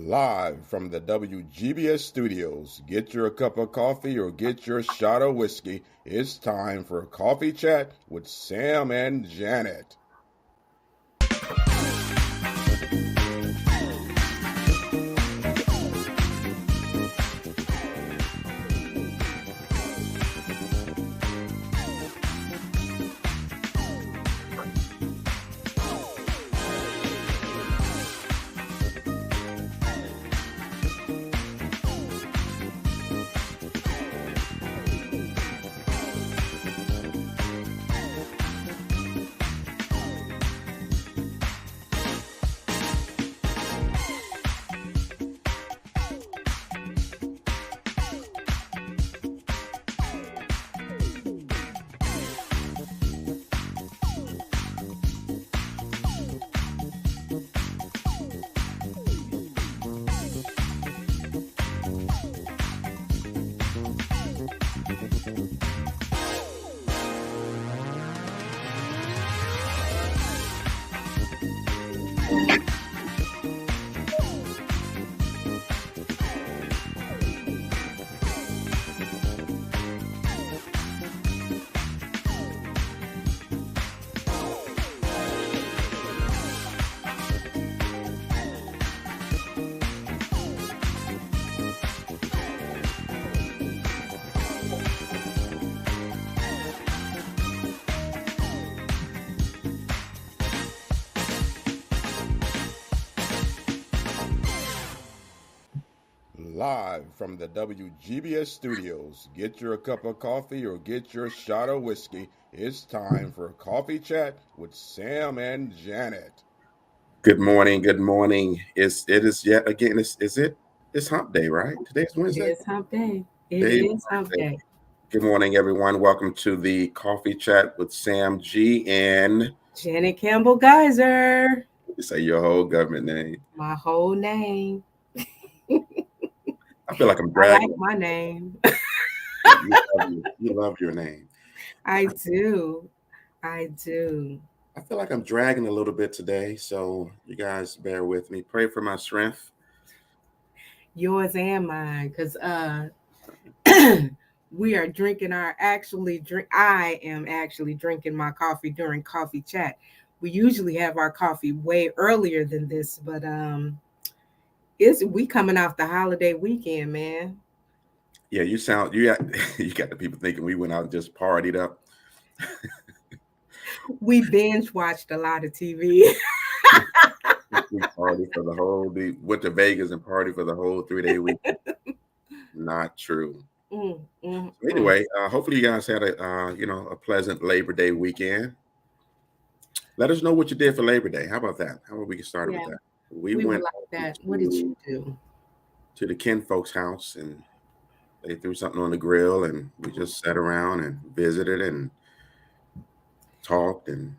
Live from the WGBS studios, get your cup of coffee or get your shot of whiskey. It's time for Coffee Chat with Sam and Janet. Live from the WGBS studios, get your cup of coffee or get your shot of whiskey. It's time for Coffee Chat with Sam and Janet. Good morning. Good morning. It is yet again. It's Hump Day, right? Today's Wednesday. It is Hump Day. It is Hump Day. Good morning, everyone. Welcome to the Coffee Chat with Sam G and Janet Campbell Geyser. You say your whole government name. My whole name. I feel like I'm bragging. I like my name. You love your name. I do. I feel like I'm dragging a little bit today, so you guys bear with me. Pray for my strength. Yours and mine, because we are drinking I am actually drinking my coffee during Coffee Chat. We usually have our coffee way earlier than this, but we coming off the holiday weekend, man. Yeah, you got the people thinking we went out and just partied up. We binge watched a lot of TV. We partied for the whole week. Went to Vegas and partied for the whole 3-day weekend. Not true. So anyway, hopefully you guys had a pleasant Labor Day weekend. Let us know what you did for Labor Day. How about that? How about we get started with that? We went like that. What did you do? To the Ken folks' house, and they threw something on the grill, and we just sat around and visited and talked and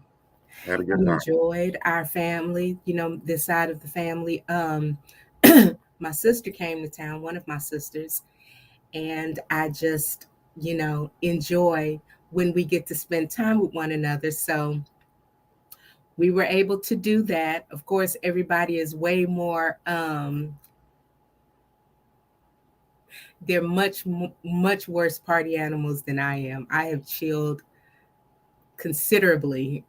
had a good time. Enjoyed our family, this side of the family. My sister came to town, one of my sisters, and I just, enjoy when we get to spend time with one another. So we were able to do that. Of course, everybody is way more, they're much worse party animals than I am. I have chilled considerably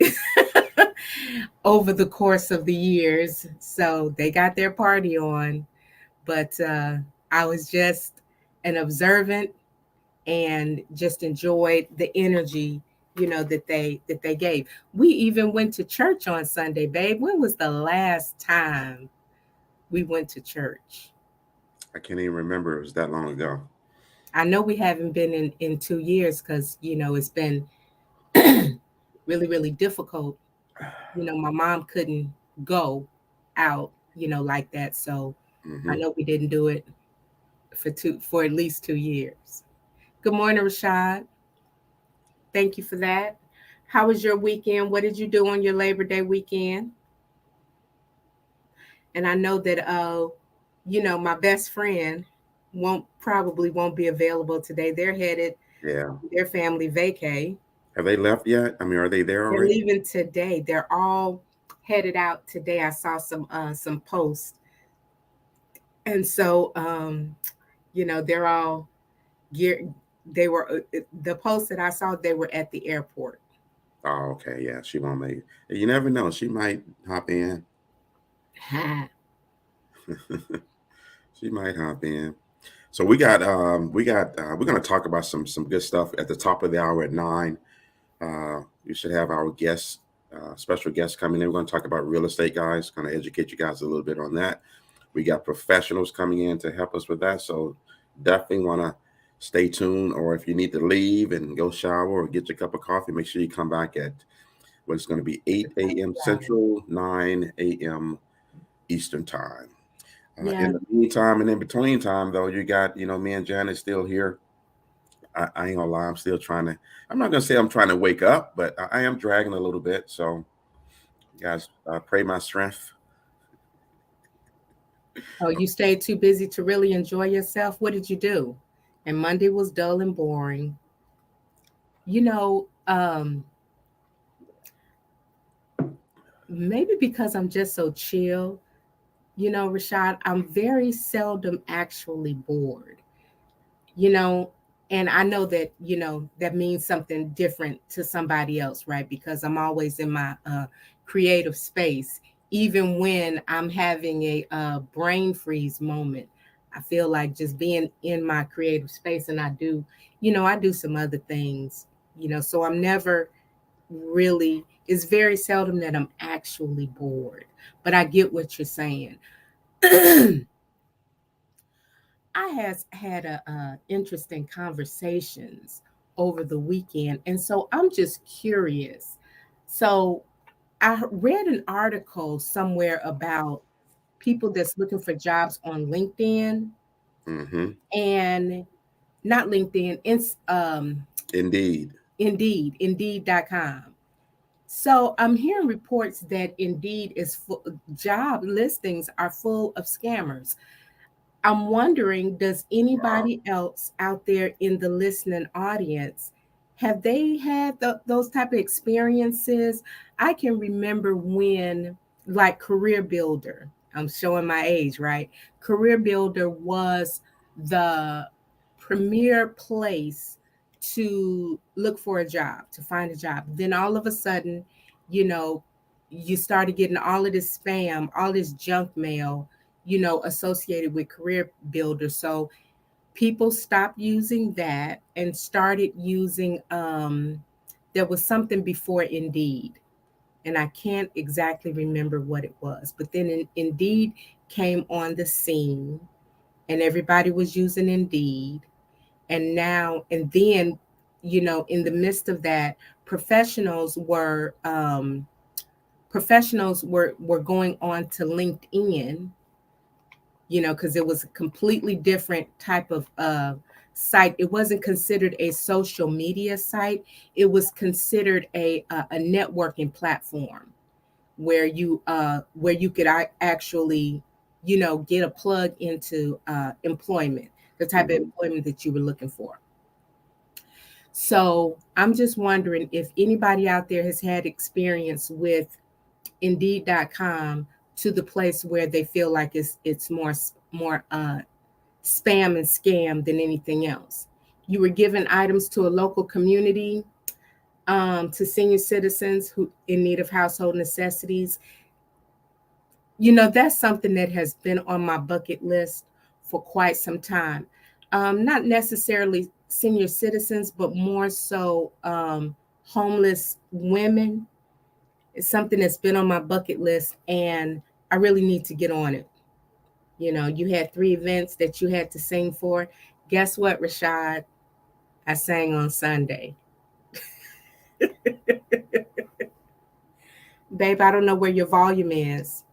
over the course of the years. So they got their party on, but I was just an observant and just enjoyed the energy, that they gave. We even went to church on Sunday, babe. When was the last time we went to church? I can't even remember. It was that long ago. I know we haven't been in 2 years because, it's been really, really difficult. My mom couldn't go out, like that. So I know we didn't do it for at least 2 years. Good morning, Rashad. Thank you for that. How was your weekend? What did you do on your Labor Day weekend? And I know that, my best friend probably won't be available today. They're headed, their family vacay. Have they left yet? I mean, are they there already? They're leaving today. They're all headed out today. I saw some posts And so, they're all geared. They were the post that I saw. They were at the airport. Oh, okay. Yeah, she won't make it. You never know. She might hop in. She might hop in. So we're gonna talk about some good stuff at the top of the hour at 9. We should have our guests, special guests coming in. We're gonna talk about real estate, guys. Gonna educate you guys a little bit on that. We got professionals coming in to help us with that. So definitely wanna stay tuned. Or if you need to leave and go shower or get your cup of coffee, make sure you come back at what it's gonna be 8 a.m. Central, 9 a.m. Eastern time. Yeah. In the meantime and in between time, though, you got, me and Janet still here. I ain't gonna lie, I'm still trying to. I'm not gonna say I'm trying to wake up, but I am dragging a little bit. So, guys, pray my strength. Oh, you stayed too busy to really enjoy yourself. What did you do? And Monday was dull and boring. You know, maybe because I'm just so chill. Rashad, I'm very seldom actually bored. you know and I know that that means something different to somebody else, right? Because I'm always in my creative space, even when I'm having a brain freeze moment. I feel like just being in my creative space, and I do some other things, so I'm never really, it's very seldom that I'm actually bored. But I get what you're saying. I has had a interesting conversations over the weekend, and so I'm just curious. So I read an article somewhere about people that's looking for jobs on LinkedIn, Mm-hmm. and not LinkedIn, it's Indeed. Indeed.com. So I'm hearing reports that Indeed is full, job listings are full of scammers. I'm wondering, does Wow. anybody else out there in the listening audience, have they had those type of experiences? I can remember when, like, Career Builder, I'm showing my age, right? Career Builder was the premier place to look for a job, to find a job. Then all of a sudden, you know, you started getting all of this spam, all this junk mail, associated with Career Builder. So people stopped using that and started using, there was something before Indeed, and I can't exactly remember what it was. But then Indeed came on the scene, and everybody was using Indeed. And then, in the midst of that, professionals were going on to LinkedIn, because it was a completely different type of site. It wasn't considered a social media site. It was considered a networking platform where you could actually, get a plug into employment, the type of Mm-hmm. employment that you were looking for. So I'm just wondering if anybody out there has had experience with Indeed.com, to the place where they feel like it's more spam and scam than anything else. You were given items to a local community, to senior citizens who in need of household necessities. That's something that has been on my bucket list for quite some time. Not necessarily senior citizens, but more so homeless women. It's something that's been on my bucket list, and I really need to get on it. You had 3 events that you had to sing for. Guess what, Rashad? I sang on Sunday. Babe, I don't know where your volume is.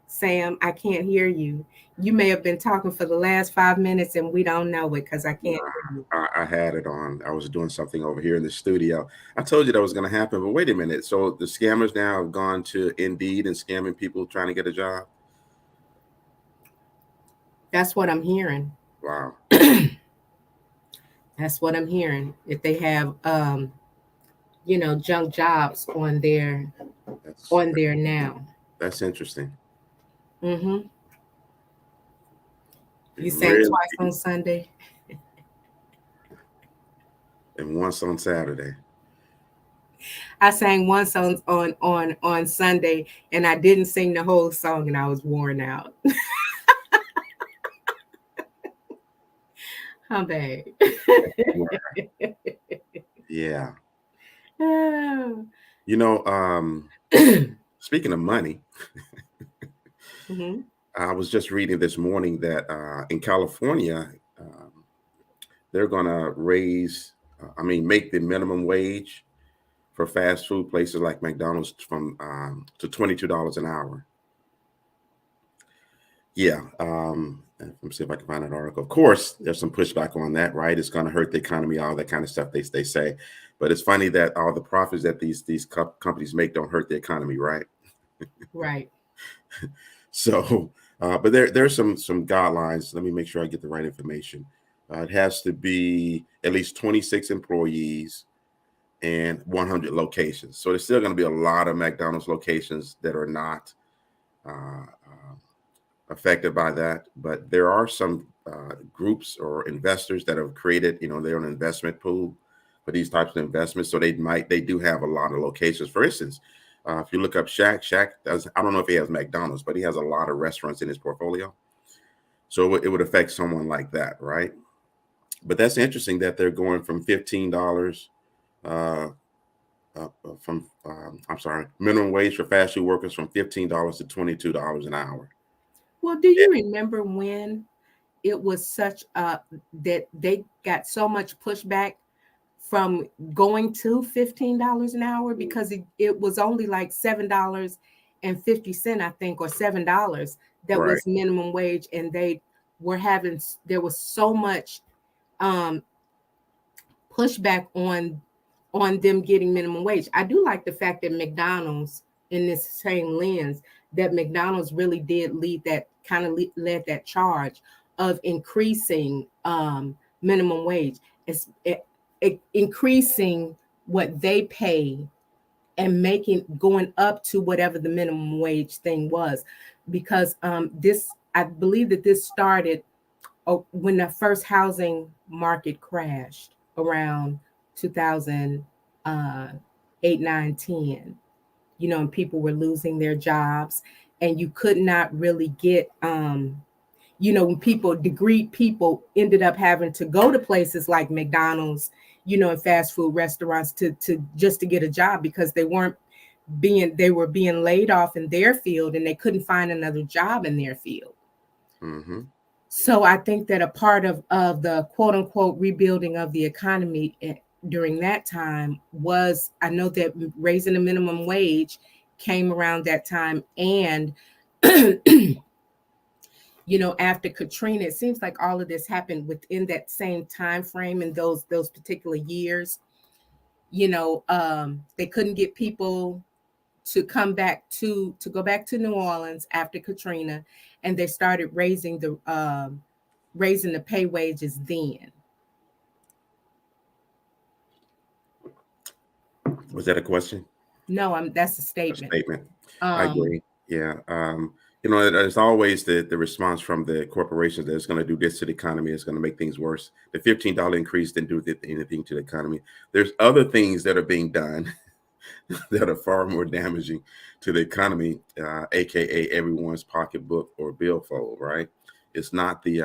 Sam, I can't hear you. You may have been talking for the last 5 minutes and we don't know it because I can't Nah, hear you. I had it on. I was doing something over here in the studio. I told you that was going to happen, but wait a minute. So the scammers now have gone to Indeed and scamming people trying to get a job. That's what I'm hearing. Wow. That's what I'm hearing. If they have junk jobs That's on there now. that's interesting. Mm-hmm. You sang Really, twice on Sunday? and once on Saturday. I sang once on Sunday, and I didn't sing the whole song, and I was worn out. How bad? Yeah. Oh. You know, speaking of money, Mm-hmm. I was just reading this morning that in California, they're going to make the minimum wage for fast food places like McDonald's from to $22 an hour. Yeah. Let me see if I can find an article. Of course, there's some pushback on that, right? It's going to hurt the economy, all that kind of stuff they say. But it's funny that all the profits that these companies make don't hurt the economy, right? Right. So, but there's some guidelines. Let me make sure I get the right information. It has to be at least 26 employees and 100 locations. So there's still going to be a lot of McDonald's locations that are not affected by that. But there are some groups or investors that have created, their own investment pool for these types of investments. So they do have a lot of locations. For instance, if you look up Shaq does, I don't know if he has McDonald's, but he has a lot of restaurants in his portfolio. So it would affect someone like that, right? But that's interesting that they're going from $15 uh, from I'm sorry, minimum wage for fast food workers from $15 to $22 an hour. Well, do you remember when it was such that they got so much pushback from going to $15 an hour because it was only like $7.50, I think, or $7 that Right. was minimum wage, and there was so much pushback on them getting minimum wage. I do like the fact that McDonald's, in this same lens, that McDonald's really did led that charge of increasing minimum wage. It's increasing what they pay and going up to whatever the minimum wage thing was, because I believe that this started when the first housing market crashed around 2008, 9, 10, and people were losing their jobs, and you could not really get, when degreed people ended up having to go to places like McDonald's, and fast food restaurants to just to get a job, because they were being laid off in their field, and they couldn't find another job in their field. Mm-hmm. So I think that a part of the quote unquote rebuilding of the economy during that time was, I know that raising the minimum wage came around that time. And, after Katrina, it seems like all of this happened within that same time frame in those particular years. They couldn't get people to go back to New Orleans after Katrina, and they started raising the pay wages then. Was that a question? No, that's a statement. A statement. I agree. Yeah. There's always the response from the corporations that it's going to do this to the economy. It's going to make things worse. The $15 increase didn't do anything to the economy. There's other things that are being done that are far more damaging to the economy, aka everyone's pocketbook or billfold. Right? It's not the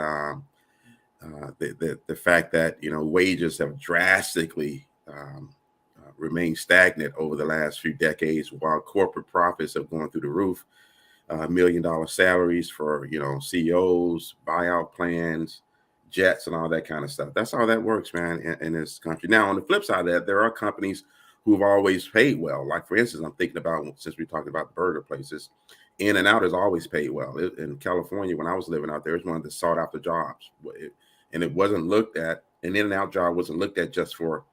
fact that wages have drastically remained stagnant over the last few decades, while corporate profits have gone through the roof. $1 million salaries for CEOs, buyout plans, jets, and all that kind of stuff. That's how that works, man, in this country. Now, on the flip side of that, there are companies who've always paid well. Like, for instance, I'm thinking about, since we talked about burger places, In-N-Out has always paid well. In California, when I was living out there, it was one of the sought after jobs. And it wasn't looked at, an In-N-Out job wasn't looked at just for,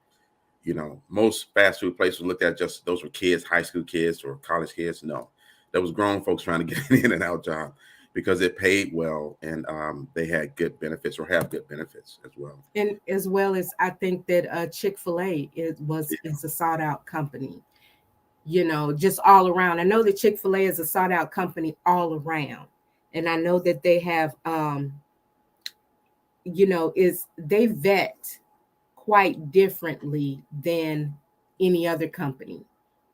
most fast food places looked at just those were kids, high school kids or college kids. No, there was grown folks trying to get an In-N-Out job because it paid well, and they had good benefits, or have good benefits as well. And as well as, I think that Chick-fil-A is a sought out company, just all around. I know that Chick-fil-A is a sought out company all around, and I know that they have is they vet quite differently than any other company.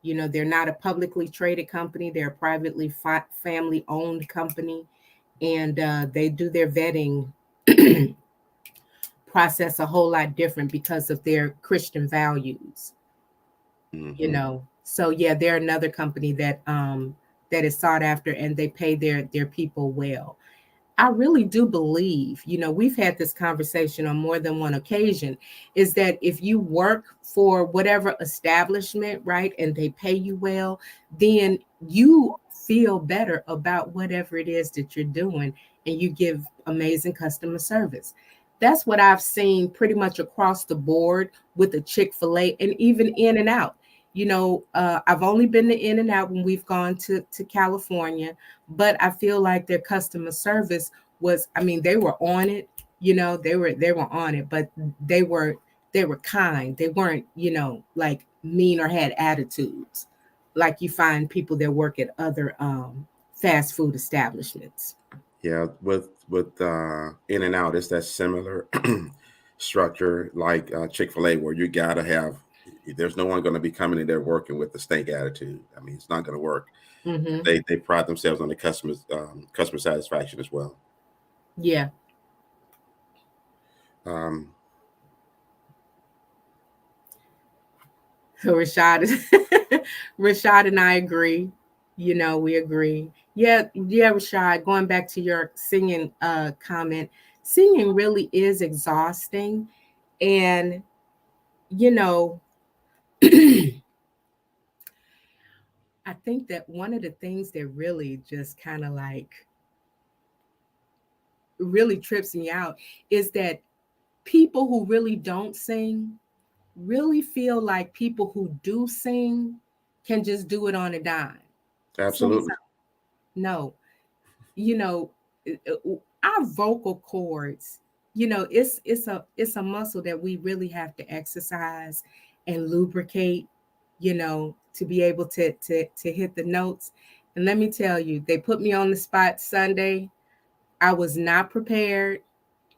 They're not a publicly traded company. They're a privately family owned company. And they do their vetting process a whole lot different because of their Christian values. So yeah, they're another company that is sought after, and they pay their people well. I really do believe, we've had this conversation on more than one occasion, is that if you work for whatever establishment, right, and they pay you well, then you feel better about whatever it is that you're doing, and you give amazing customer service. That's what I've seen pretty much across the board with the Chick-fil-A and even In-N-Out. I've only been to In-N-Out when we've gone to California, but I feel like their customer service was, they were on it, they were on it, but they were kind. They weren't, like mean or had attitudes like you find people that work at other fast food establishments. Yeah, with In-N-Out, it's that similar structure like Chick-fil-A, where you gotta have. There's no one going to be coming in there working with the stank attitude. It's not going to work. Mm-hmm. They pride themselves on the customer satisfaction as well. Yeah. So Rashad and I agree. We agree. Yeah, Rashad, going back to your singing comment, singing really is exhausting. And, I think that one of the things that really just kind of like really trips me out is that people who really don't sing really feel like people who do sing can just do it on a dime. Absolutely. No, you know, our vocal cords, it's a muscle that we really have to exercise and lubricate, to be able to hit the notes. And let me tell you, they put me on the spot Sunday. I was not prepared.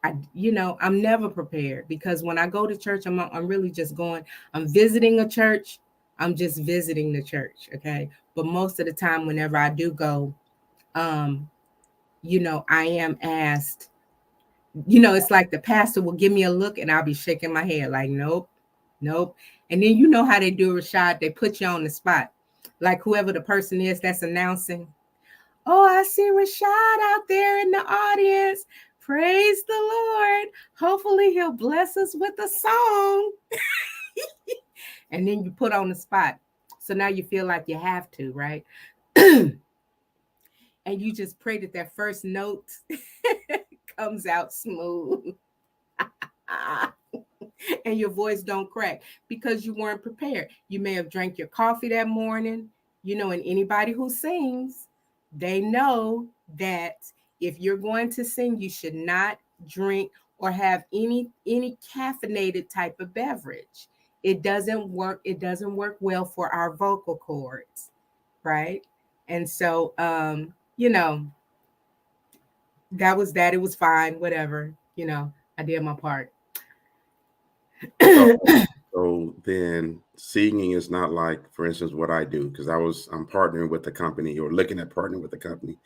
I'm never prepared, because when I go to church, I'm really just going. I'm visiting a church. I'm just visiting the church, okay. But most of the time, whenever I do go, um, I am asked. It's like the pastor will give me a look, and I'll be shaking my head like, nope, nope. And then you know how they do, Rashad. They put you on the spot, like whoever the person is that's announcing. Oh, I see Rashad out there in the audience. Praise the Lord. Hopefully he'll bless us with a song. And then you put on the spot. So now you feel like you have to, right? And you just pray that first note comes out smooth. And your voice don't crack because you weren't prepared. You may have drank your coffee that morning, and anybody who sings, they know that if you're going to sing, you should not drink or have any caffeinated type of beverage. It doesn't work. It doesn't work well for our vocal cords, right? And so, that was that. It was fine. Whatever. I did my part. So then singing is not like, for instance, what I do, because I'm partnering with the company, or looking at partnering with the company.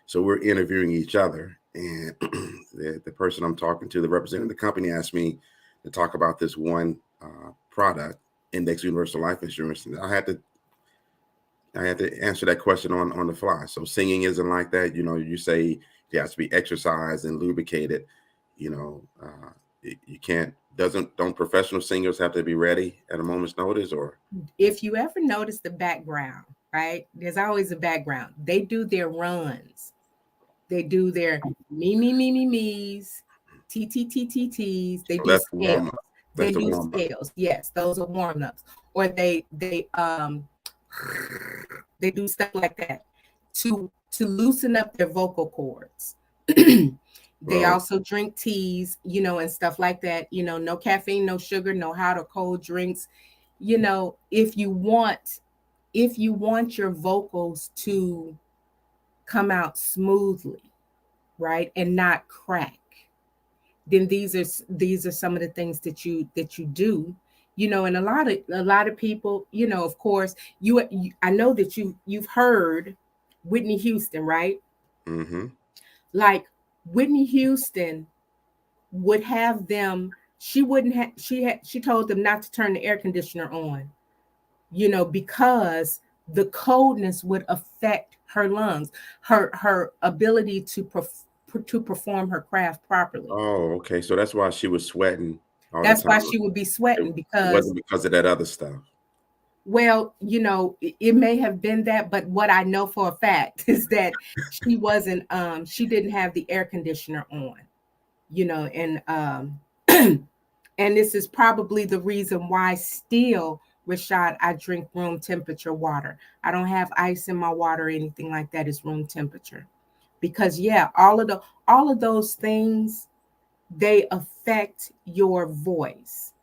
So we're interviewing each other, and the person I'm talking to, the representative of the company, asked me to talk about this one product, Index Universal Life Insurance, and I had to answer that question on the fly. So singing isn't like that. You say it has to be exercised and lubricated. You can't. Don't professional singers have to be ready at a moment's notice? Or if you ever notice the background, right? There's always a background. They do their runs. They do their me's, t's. They so do that's the scales. warm up. They That's the do warm up. scales. Yes, those are warm ups. Or they do stuff like that to loosen up their vocal cords. They also drink teas, and stuff like that. No caffeine, no sugar, no hot or cold drinks. If you want your vocals to come out smoothly, right, and not crack, then these are some of the things that you do, and a lot of people, of course, I know that you've heard Whitney Houston, right? Mm-hmm. Like Whitney Houston would have them, she wouldn't have she told them not to turn the air conditioner on, because the coldness would affect her lungs, her ability to perform her craft properly. Oh, okay. So that's why she was sweating all the That's why time. she would be It, sweating it because, wasn't because of that other stuff. well, it may have been that, but what I know for a fact is that she didn't have the air conditioner on, and and this is probably the reason why still, Rashad, I drink room temperature water. I don't have ice in my water or anything like that. It's room temperature. Because yeah, all of those things, they affect your voice.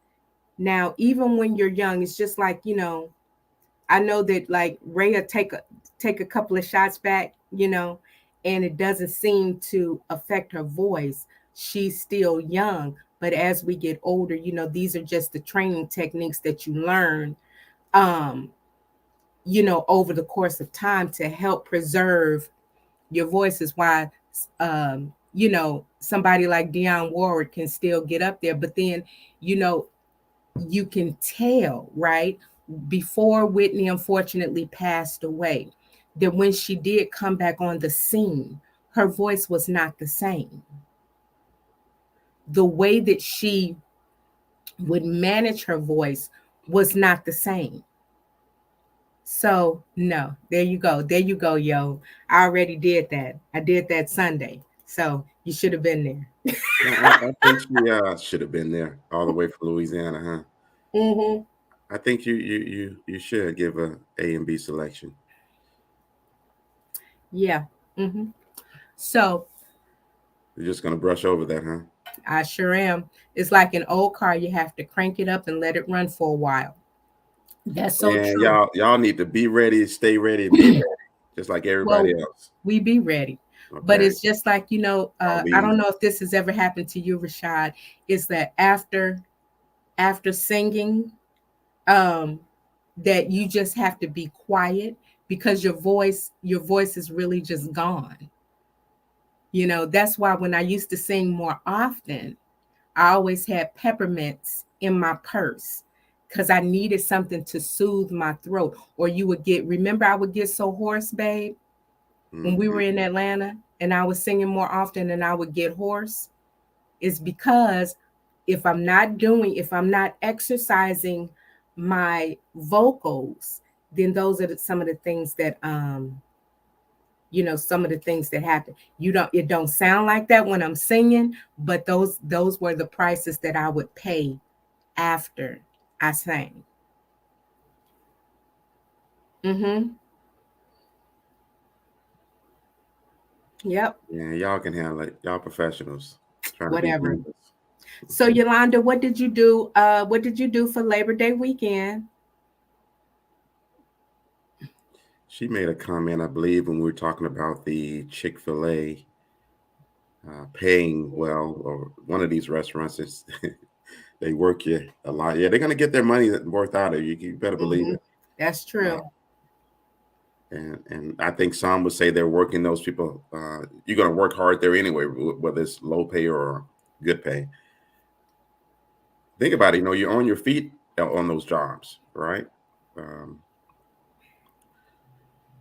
Now, even when you're young, it's just like, I know that like Rhea take a couple of shots back, and it doesn't seem to affect her voice. She's still young, but as we get older, these are just the training techniques that you learn, um, over the course of time to help preserve your voice. Is why, somebody like Dionne Warwick can still get up there, but then, you know, you can tell, right? Before Whitney unfortunately passed away, that when she did come back on the scene, her voice was not the same. The way that she would manage her voice was not the same. So, no, there you go. There you go, yo. I already did that. I did that Sunday. So, you should have been there. I think she should have been there all the way from Louisiana, huh? Mm-hmm. I think you should give a and B selection. Yeah. Mm-hmm. So, You're just gonna brush over that, huh? I sure am. It's like an old car. You have to crank it up and let it run for a while. That's so And true. y'all need to be ready, stay ready, be ready, just like everybody Well, else. we be ready. But Okay, it's just like, don't I be. don't know if this has ever happened to you, Rashad, is that after singing, um, that you just have to be quiet because your voice is really just gone. That's why when I used to sing more often, I always had peppermints in my purse because I needed something to soothe my throat. Or remember, I would get so hoarse, babe, when we were Mhm. in Atlanta and I was singing more often and I would get hoarse. Is because if I'm not exercising my vocals, then those are some of the things that some of the things that happen. It don't sound like that when I'm singing, but those were the prices that I would pay after I sang. Mm-hmm. Yep. Yeah, y'all can handle it. Y'all professionals trying to be Whatever. members. So Yolanda, what did you do? What did you do for Labor Day weekend? She made a comment, I believe, when we were talking about the Chick-fil-A paying well, or one of these restaurants is they work you a lot. Yeah, they're gonna get their money worth out of you. You better believe Mm-hmm. it. That's Uh, true. and I think some would say they're working those people. You're gonna work hard there anyway, whether it's low pay or good pay. Think about it. You're on your feet on those jobs, right? Um,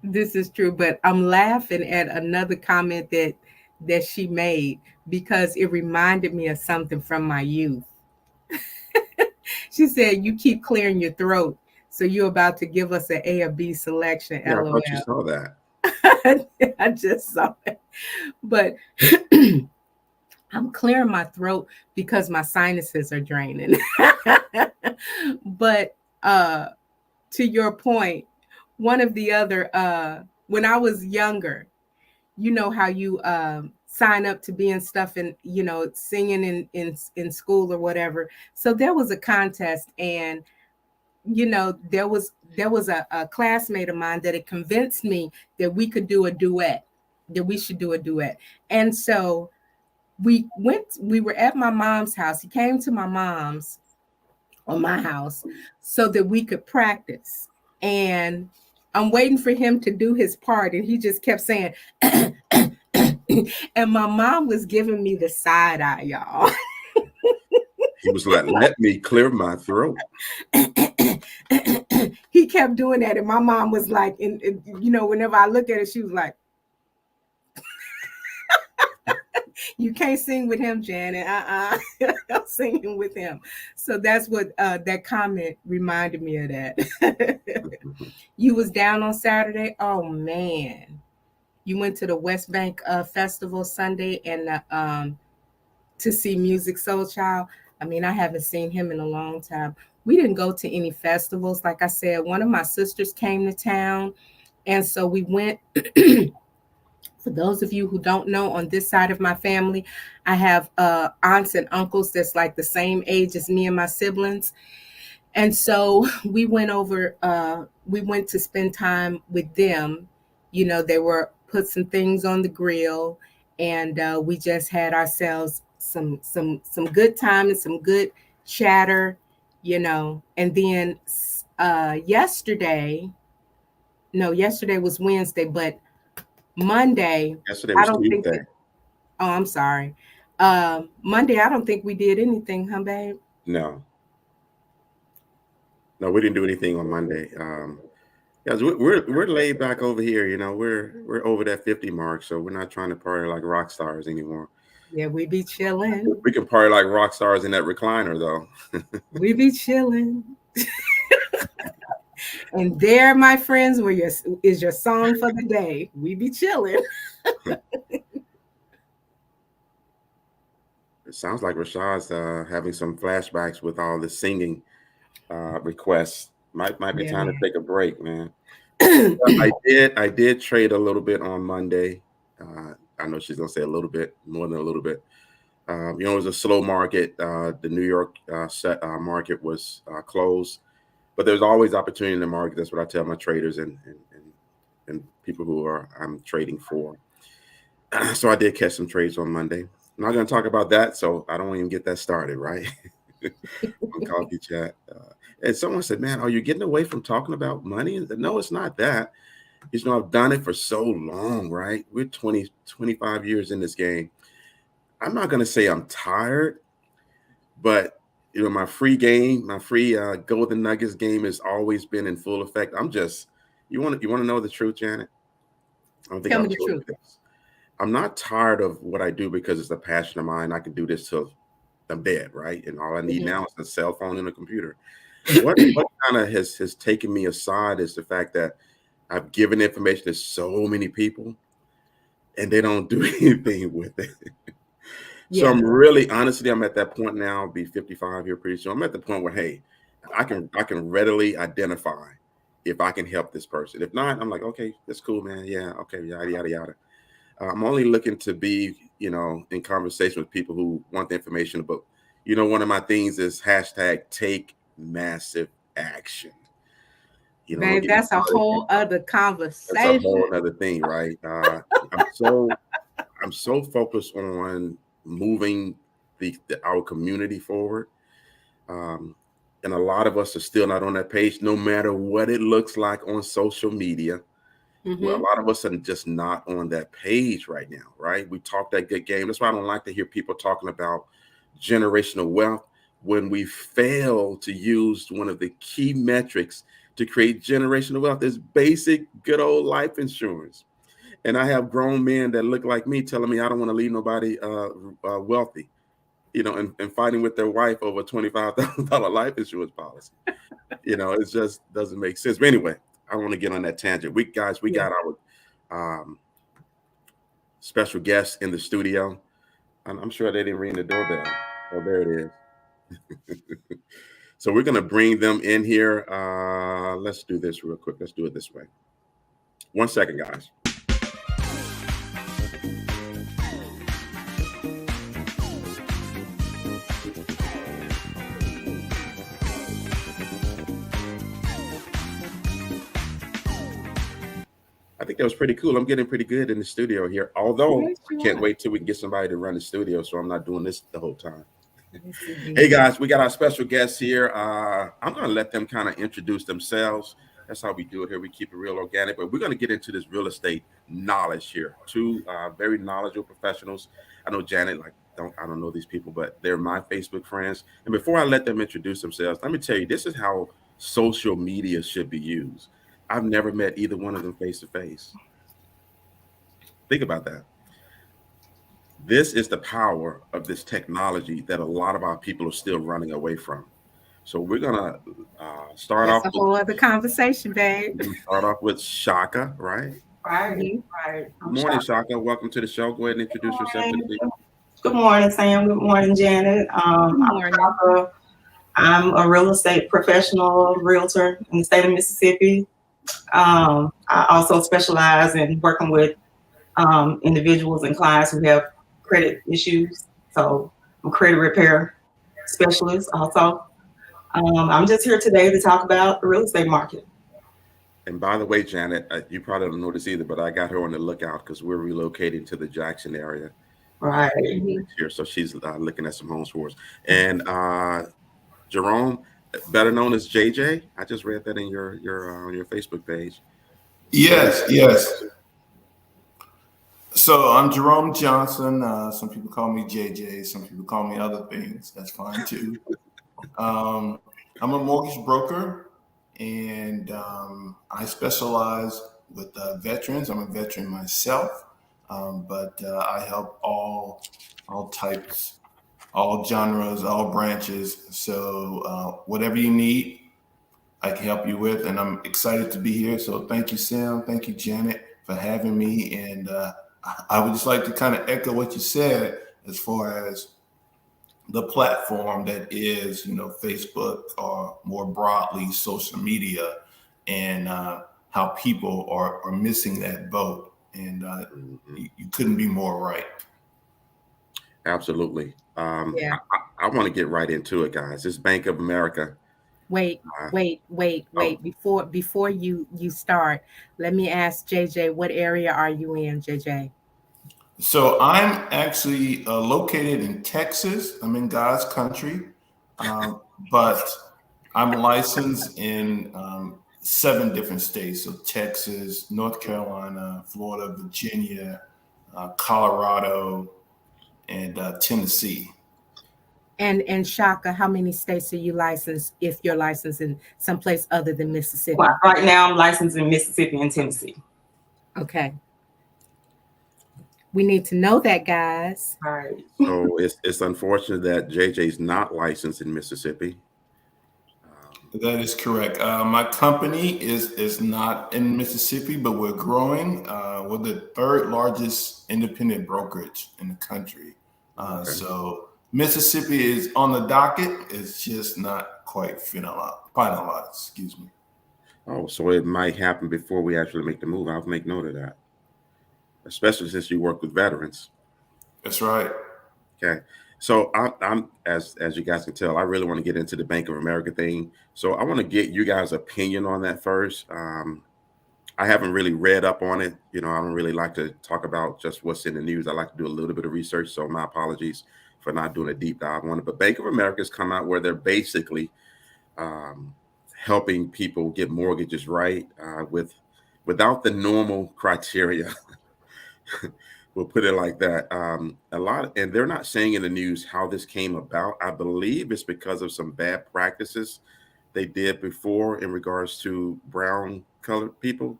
This is true, but I'm laughing at another comment that she made because it reminded me of something from my youth. She said, "You keep clearing your throat, so you're about to give us an A or B selection." yeah, I LOL. thought you saw that. I just saw it, but I'm clearing my throat because my sinuses are draining. But to your point, one of the other when I was younger, you know how you sign up to be in stuff and singing in school or whatever. So there was a contest, and there was a classmate of mine that had convinced me that we could do a duet, that we should do a duet. And so we were at my mom's house. He came to my mom's or my house so that we could practice. And I'm waiting for him to do his part. And he just kept saying, and my mom was giving me the side eye, y'all. He was like, let me clear my throat. He kept doing that. And my mom was like, and whenever I look at it, she was like, you can't sing with him, Janet. I'm singing with him. So that's what that comment reminded me of that. You was down on Saturday? Oh, man. You went to the West Bank Festival Sunday and to see Music Soul Child. I mean, I haven't seen him in a long time. We didn't go to any festivals. Like I said, one of my sisters came to town. And so we went. For those of you who don't know, on this side of my family, I have aunts and uncles that's like the same age as me and my siblings. And so we went to spend time with them. They were put some things on the grill, and we just had ourselves some good time and some good chatter, And then yesterday was Wednesday, but Monday, Yesterday was Tuesday. I'm sorry. Monday, I don't think we did anything, huh, babe? No, we didn't do anything on Monday. Guys, we're laid back over here. We're over that 50 mark, so we're not trying to party like rock stars anymore. Yeah, we be chilling. We can party like rock stars in that recliner, though. We be chilling. And there, my friends, is your song for the day. We be chilling. It sounds like Rashad's having some flashbacks with all the singing requests. Might be time to take a break, man. I did trade a little bit on Monday. I know she's gonna say a little bit, more than a little bit. It was a slow market. The New York market was closed. But there's always opportunity in the market. That's what I tell my traders and people who I'm trading for. So I did catch some trades on Monday. I'm not going to talk about that, so I don't even get that started, right? On CoffeeChat. And someone said, man, are you getting away from talking about money? No, it's not that. I've done it for so long, right? We're 25 years in this game. I'm not going to say I'm tired, but my free Golden Nuggets game has always been in full effect. I'm just, you want to know the truth, Janet? I don't think Tell me the truth. I'm not tired of what I do because it's a passion of mine. I can do this till I'm dead, right? And all I need now is a cell phone and a computer. What kind of has taken me aside is the fact that I've given information to so many people and they don't do anything with it. So I'm really, honestly, I'm at that point now. I'll be 55 here pretty soon. I'm at the point where, hey, I can readily identify if I can help this person. If not, I'm like, okay, that's cool, man. Yeah, okay, yada yada yada. I'm only looking to be, in conversation with people who want the information. But one of my things is #take massive action. Man, that's a whole other conversation. That's a whole other thing, right? I'm so focused on moving our community forward. And a lot of us are still not on that page, no matter what it looks like on social media. Well, a lot of us are just not on that page right now, right? We talk that good game. That's why I don't like to hear people talking about generational wealth when we fail to use one of the key metrics to create generational wealth. Is basic, good old life insurance. And I have grown men that look like me telling me I don't want to leave nobody wealthy, and fighting with their wife over a $25,000 life insurance policy. It just doesn't make sense. But anyway, I want to get on that tangent. We got our special guest in the studio. I'm sure they didn't ring the doorbell. Oh, there it is. So we're going to bring them in here. Let's do this real quick. Let's do it this way. 1 second, guys. I think that was pretty cool. I'm getting pretty good in the studio here. Although Yes, I you can't are. wait till we can get somebody to run the studio, so I'm not doing this the whole time. Yes, indeed. Hey guys, we got our special guests here. I'm gonna let them kind of introduce themselves. That's how we do it here. We keep it real organic, but we're gonna get into this real estate knowledge here. Two very knowledgeable professionals. I know Janet, like I don't know these people, but they're my Facebook friends. And before I let them introduce themselves, let me tell you, this is how social media should be used. I've never met either one of them face to face. Think about that. This is the power of this technology that a lot of our people are still running away from. So we're gonna start That's off a with whole other conversation, babe. Shaka, right? Right, Mhm. right. Good I'm morning, shocked. Shaka. Welcome to the show. Go ahead and Good introduce yourself to the morning. people. Good morning, Sam. Good morning, Janet. Good I'm morning. Chaka. I'm a real estate professional realtor in the state of Mississippi. I also specialize in working with individuals and clients who have credit issues. So I'm a credit repair specialist also. I'm just here today to talk about the real estate market. And by the way, Janet, you probably don't know this either, but I got her on the lookout because we're relocating to the Jackson area Right. Mhm. next year. So she's looking at some homes for us. And Jerome, better known as JJ. I just read that in your on your Facebook page. What is Yes, yes. So I'm Jerome Johnson. Some people call me JJ. Some people call me other things. That's fine too. I'm a mortgage broker, and I specialize with veterans. I'm a veteran myself, but I help all types, all genres, all branches. So whatever you need, I can help you with, and I'm excited to be here. So thank you, Sam. Thank you, Janet, for having me. And I would just like to kind of echo what you said as far as the platform that is, Facebook or more broadly social media, and how people are missing that boat. And you couldn't be more right. Absolutely. Yeah. I want to get right into it, guys. This Bank of America. Wait, Uh, wait. Before you start, let me ask JJ, what area are you in, JJ? So I'm actually located in Texas. I'm in God's country, but I'm licensed in 7 different states. So Texas, North Carolina, Florida, Virginia, Colorado, and Tennessee. And Shaka, how many states are you licensed if you're licensed in someplace other than Mississippi? Well, right now, I'm licensed in Mississippi and Tennessee. Okay. We need to know that, guys. Right. So it's unfortunate that JJ's not licensed in Mississippi. That is correct. My company is not in Mississippi, but we're growing. We're the 3rd largest independent brokerage in the country. Okay. So Mississippi is on the docket. It's just not quite finalized. Excuse me. Oh, so it might happen before we actually make the move. I'll make note of that, especially since you work with veterans. That's right. Okay. So I'm as you guys can tell, I really want to get into the Bank of America thing. So I want to get you guys' opinion on that first. I haven't really read up on it. I don't really like to talk about just what's in the news. I like to do a little bit of research. So my apologies for not doing a deep dive on it. But Bank of America has come out where they're basically helping people get mortgages right without the normal criteria. We'll put it like that. And they're not saying in the news how this came about. I believe it's because of some bad practices they did before in regards to brown colored people.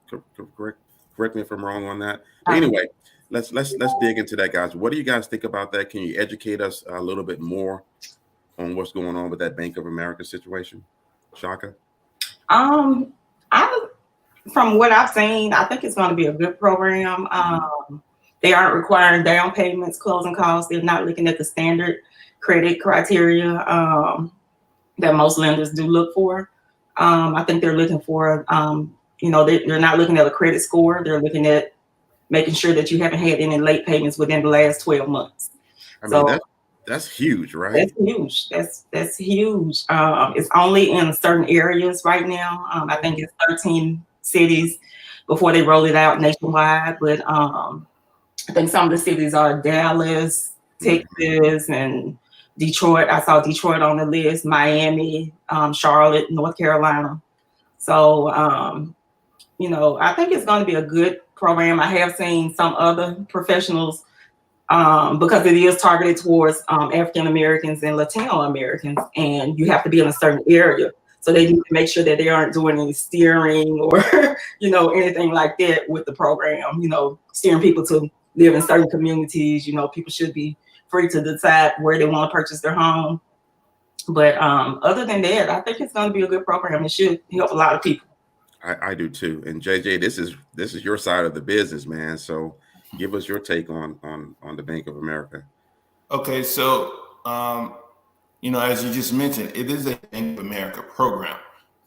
Correct me if I'm wrong on that. But anyway, let's dig into that, guys. What do you guys think about that? Can you educate us a little bit more on what's going on with that Bank of America situation, Shaka? I From what I've seen, I think it's going to be a good program. They aren't requiring down payments, closing costs. They're not looking at the standard credit criteria that most lenders do look for. I think they're looking for, they're not looking at a credit score. They're looking at making sure that you haven't had any late payments within the last 12 months. I mean, that's huge, right? That's huge. That's huge. It's only in certain areas right now. I think it's 13 cities before they roll it out nationwide. But I think some of the cities are Dallas, Texas, and Detroit. I saw Detroit on the list, Miami, Charlotte, North Carolina. So, I think it's going to be a good program. I have seen some other professionals, because it is targeted towards African Americans and Latino Americans, and you have to be in a certain area. So they need to make sure that they aren't doing any steering or, anything like that with the program, steering people to live in certain communities. People should be free to decide where they want to purchase their home. But other than that, I think it's going to be a good program. It should help a lot of people. I do too. And JJ, this is your side of the business, man. So give us your take on the Bank of America. Okay, so as you just mentioned, it is a Bank of America program.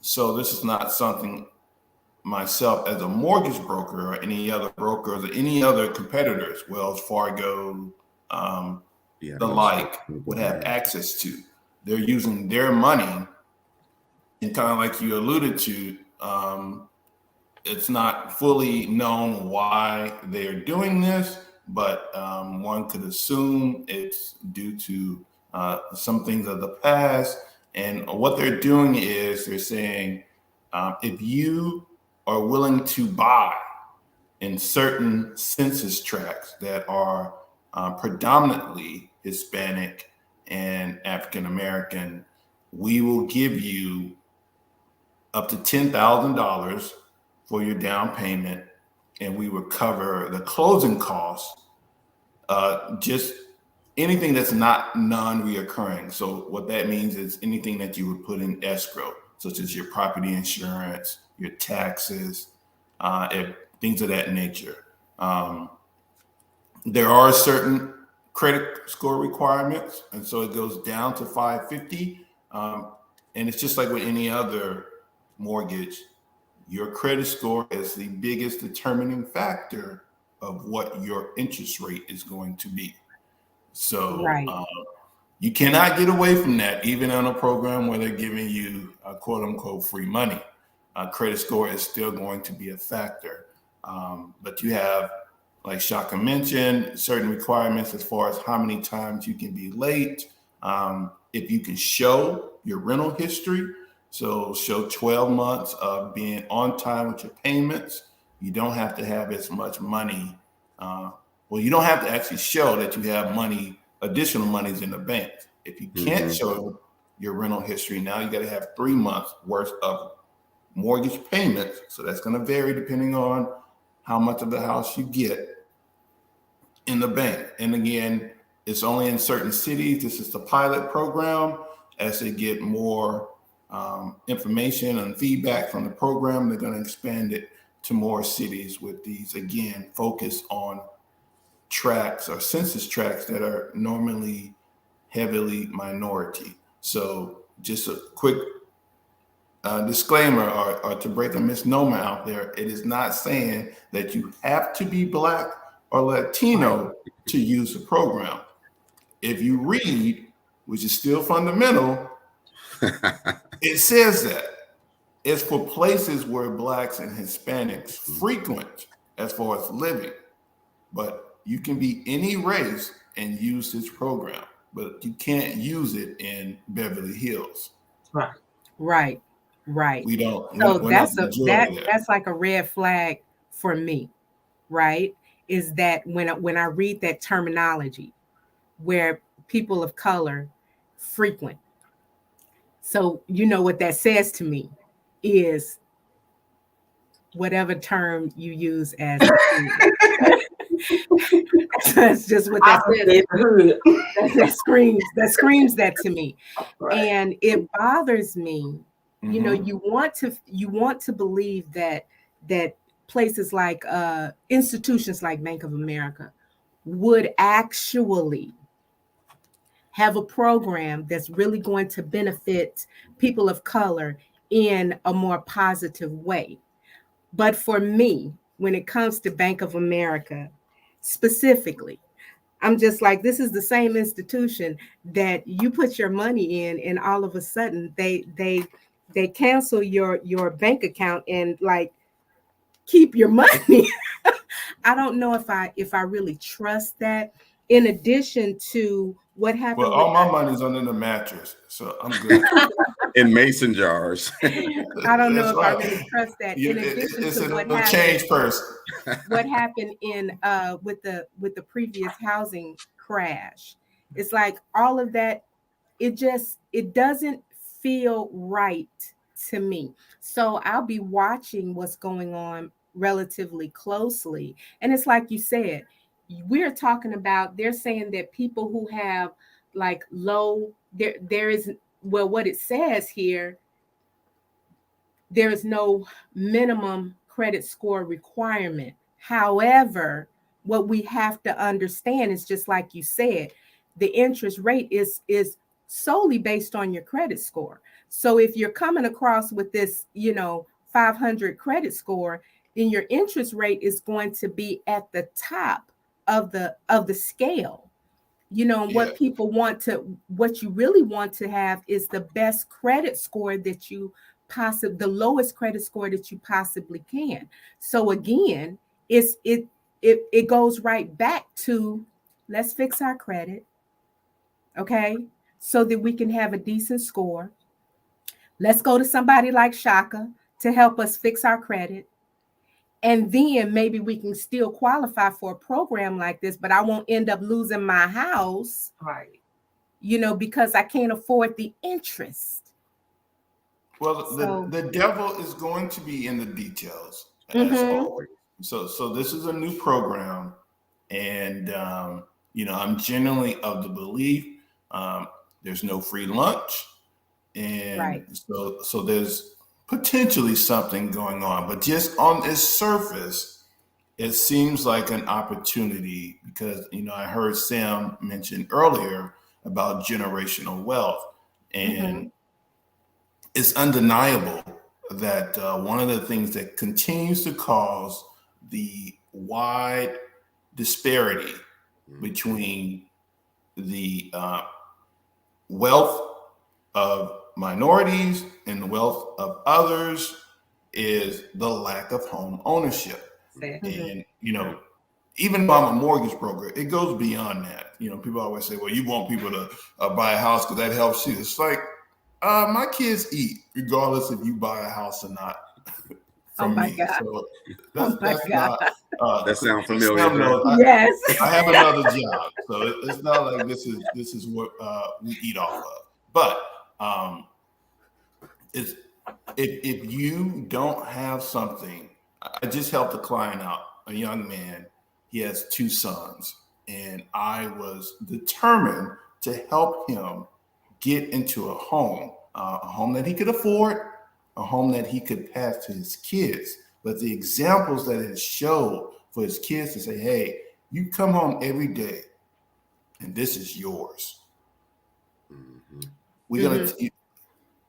So this is not something myself as a mortgage broker or any other brokers or any other competitors, Wells Fargo, would have access to. They're using their money, and kind of like you alluded to, it's not fully known why they're doing this, but one could assume it's due to some things of the past. And what they're doing is they're saying, if you are willing to buy in certain census tracts that are predominantly Hispanic and African American, we will give you up to $10,000 for your down payment, and we will cover the closing costs, just anything that's not non-reoccurring. So what that means is anything that you would put in escrow, such as your property insurance, your taxes, things of that nature. There are certain credit score requirements, and so it goes down to 550. And it's just like with any other mortgage, your credit score is the biggest determining factor of what your interest rate is going to be. So you cannot get away from that, even on a program where they're giving you quote unquote free money. Credit score is still going to be a factor. But you have, like Chaka mentioned, certain requirements as far as how many times you can be late. If you can show your rental history, so show 12 months of being on time with your payments, you don't have to have as much money. You don't have to actually show that you have money, additional monies in the bank. If you can't show your rental history, now you got to have 3 months worth of mortgage payments. So that's going to vary depending on how much of the house you get in the bank. And again, it's only in certain cities. This is the pilot program. As they get more information and feedback from the program, they're going to expand it to more cities with these, again, focus on tracts or census tracts that are normally heavily minority. So just a quick disclaimer or to break a misnomer out there, it is not saying that you have to be Black or Latino to use the program. If you read, which is still fundamental, it says that it's for places where Blacks and Hispanics frequent as far as living. But you can be any race and use this program, but you can't use it in Beverly Hills. Right. We don't. So that's like a red flag for me, right? Is that when I read that terminology where people of color frequent. So you know what that says to me is whatever term you use as that's just what that says. That screams that to me. Right. And it bothers me. You want to believe that places like institutions like Bank of America would actually have a program that's really going to benefit people of color in a more positive way. But for me, when it comes to Bank of America specifically, I'm just like, this is the same institution that you put your money in, and all of a sudden they cancel your bank account, and like keep your money. I don't know if I really trust that. In addition to what happened, well, all my money's under the mattress, so I'm good. In mason jars. I don't know if I really trust that. In addition it's to a what no happened, change person. what happened in with the previous housing crash, it's like all of that. It doesn't feel right to me. So I'll be watching what's going on relatively closely. And it's like you said, we're talking about, they're saying that people who have like low, there is, well, what it says here, there is no minimum credit score requirement. However, what we have to understand is, just like you said, the interest rate is solely based on your credit score. So if you're coming across with this, 500 credit score, then your interest rate is going to be at the top of the scale. What people want to, what you really want to have is the best credit score that you the lowest credit score that you possibly can. So again, it goes right back to, let's fix our credit, okay, so that we can have a decent score. Let's go to somebody like Chaka to help us fix our credit. And then maybe we can still qualify for a program like this, but I won't end up losing my house, Right. Because I can't afford the interest. Well, So, the devil is going to be in the details, as always. So this is a new program, and I'm generally of the belief there's no free lunch, and right. so there's potentially something going on, but just on its surface, it seems like an opportunity because I heard Sam mention earlier about generational wealth, and it's undeniable that one of the things that continues to cause the wide disparity between the wealth of minorities and the wealth of others is the lack of home ownership. And, even though I'm a mortgage broker, it goes beyond that. People always say, well, you want people to buy a house because that helps you. It's like, my kids eat regardless if you buy a house or not from me. God. So that's not. That sounds familiar. Yes. I have another job, so it's not like this is what we eat off of. But it's if you don't have something, I just helped a client out, a young man. He has 2 sons, and I was determined to help him get into a home that he could afford, a home that he could pass to his kids. But the examples that it showed for his kids to say, hey, you come home every day and this is yours. We're going to,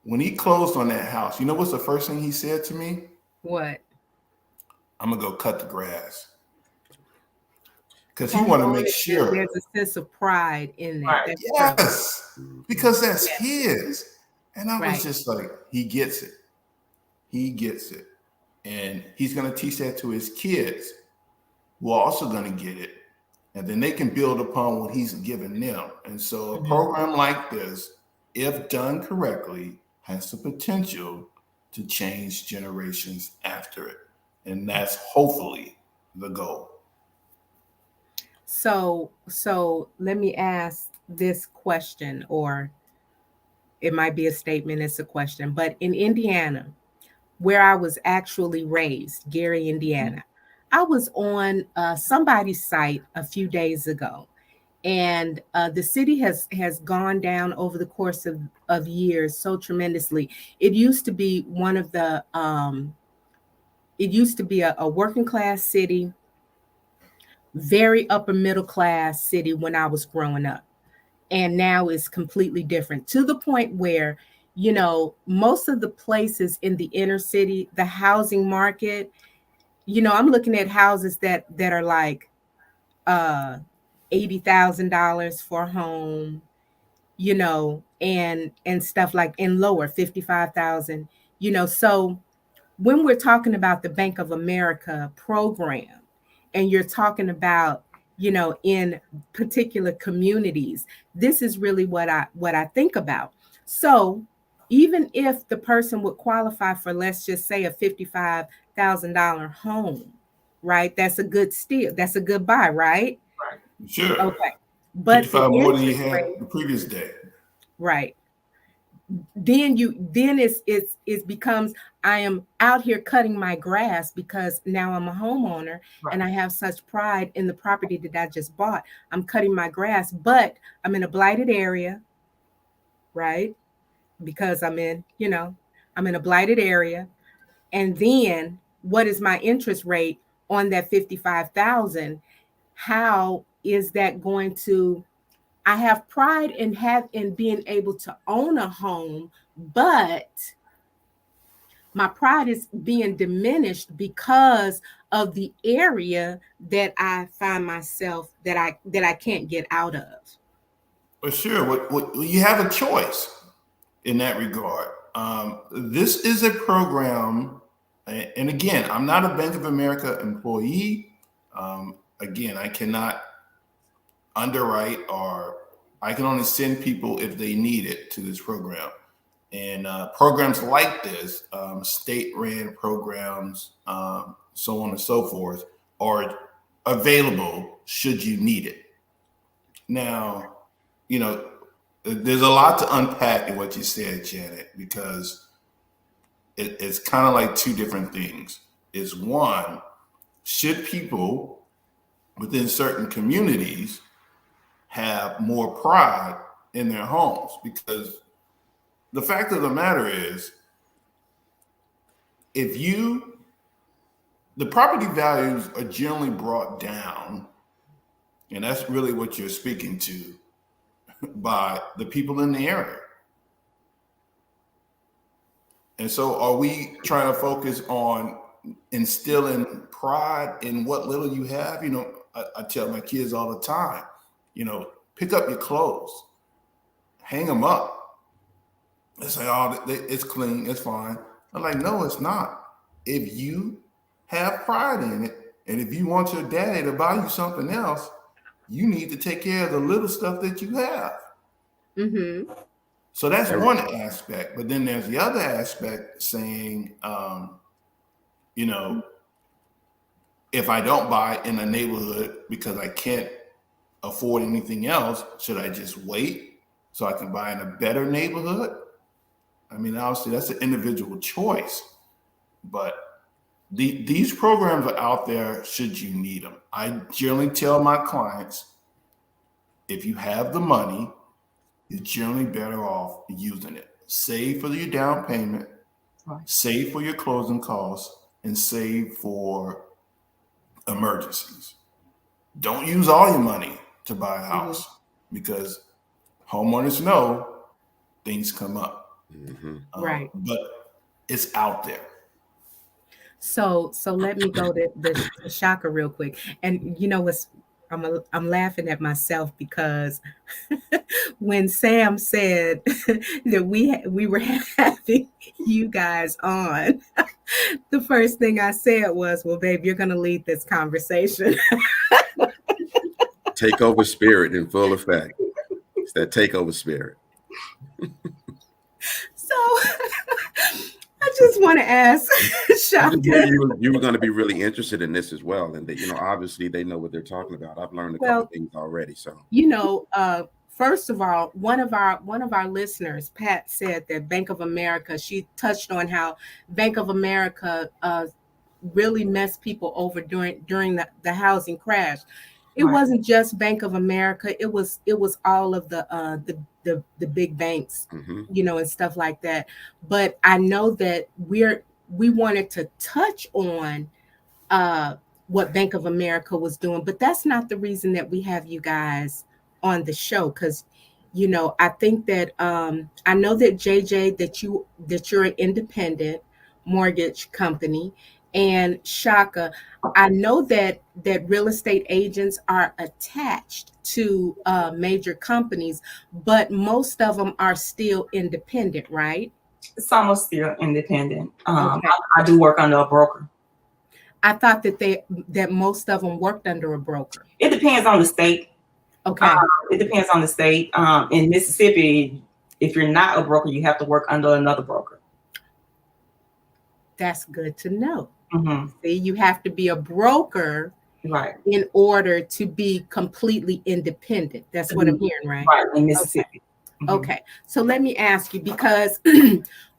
when he closed on that house, you know what's the first thing he said to me? What? I'm going to go cut the grass. Because he wanted to make sure. There's a sense of pride in that. Right. Yes, because that's his. And I was just like, he gets it. He gets it. And he's going to teach that to his kids, who are also going to get it. And then they can build upon what he's given them. And so a program like this, if done correctly, has the potential to change generations after it. And that's hopefully the goal. So let me ask this question, or it might be a statement, it's a question. But in Indiana, where I was actually raised, Gary, Indiana, I was on somebody's site a few days ago, and the city has gone down over the course of years so tremendously. It used to be one of the it used to be a working class city, very upper middle class city when I was growing up. And now it's completely different, to the point where, most of the places in the inner city, the housing market, I'm looking at houses that are like $80,000 for a home, and stuff like, in lower 55,000, so when we're talking about the Bank of America program, and you're talking about, in particular communities, this is really what I think about. So even if the person would qualify for, let's just say, a $55,000 home, right? That's a good steal. That's a good buy, right? Sure. Okay. But 55 more than you interest had rate, the previous day. right? Then it becomes, I am out here cutting my grass because now I'm a homeowner, Right. and I have such pride in the property that I just bought. I'm cutting my grass, but I'm in a blighted area, right? Because I'm in a blighted area. And then what is my interest rate on that 55,000? How is that going to, I have pride in being able to own a home, but my pride is being diminished because of the area that I find myself, that I can't get out of. Well, sure. What you have a choice in that regard. This is a program, and again, I'm not a Bank of America employee. Again, I cannot underwrite, or I can only send people if they need it to this program. And programs like this, state-ran programs, so on and so forth, are available should you need it. Now, there's a lot to unpack in what you said, Janet, because it's kind of like two different things. Is one, should people within certain communities have more pride in their homes? Because the fact of the matter is, the property values are generally brought down, and that's really what you're speaking to, by the people in the area. And so are we trying to focus on instilling pride in what little you have? I tell my kids all the time, pick up your clothes, hang them up. They say, oh, it's clean, it's fine. I'm like, no, it's not. If you have pride in it, and if you want your daddy to buy you something else, you need to take care of the little stuff that you have. Mm-hmm. So that's one aspect. But then there's the other aspect saying, if I don't buy in a neighborhood because I can't afford anything else, should I just wait so I can buy in a better neighborhood? I mean, obviously that's an individual choice, but these programs are out there should you need them. I generally tell my clients, if you have the money, you're generally better off using it. Save for your down payment, Right. Save for your closing costs, and save for emergencies. Don't use all your money to buy a house, because homeowners know things come up. Right. But it's out there. So let me go to Chaka real quick. And what's, I'm laughing at myself because when Sam said that we were having you guys on, the first thing I said was, well, babe, you're gonna lead this conversation. Takeover spirit in full effect. It's that takeover spirit. So I just want to ask Chaka. You were going to be really interested in this as well, and that obviously they know what they're talking about. I've learned a couple things already. So first of all, one of our listeners, Pat, said that Bank of America. She touched on how Bank of America really messed people over during the housing crash. It wasn't just Bank of America. It was all of the big banks, and stuff like that. But I know that we wanted to touch on what Bank of America was doing, but that's not the reason that we have you guys on the show. Because I think that I know that JJ, that you're an independent mortgage company, and Chaka, I know that real estate agents are attached to major companies, but most of them are still independent, right? Some are still independent. Okay. I do work under a broker. I thought that most of them worked under a broker. It depends on the state. Okay. It depends on the state. In Mississippi, if you're not a broker, you have to work under another broker. That's good to know. Mm-hmm. See, you have to be a broker, right, in order to be completely independent. That's what I'm hearing, right? Right, in Mississippi. Okay. Okay. So let me ask you, because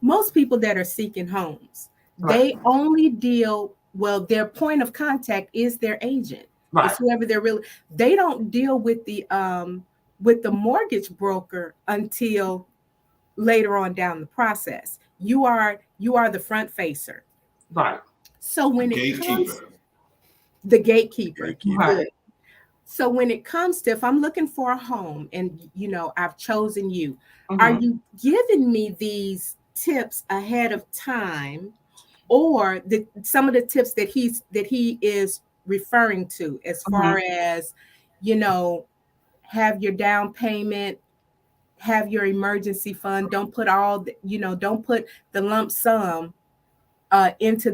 most people that are seeking homes, they only deal, well, their point of contact is their agent. Right. It's whoever they're really, they don't deal with the mortgage broker until later on down the process. You are the front facer. Right. So when it comes, the gatekeeper. Right. So when it comes to, if I'm looking for a home and, you know, I've chosen you, are you giving me these tips ahead of time, or some of the tips that he is referring to, as far as, you know, have your down payment, have your emergency fund, don't put all the, you know, don't put the lump sum into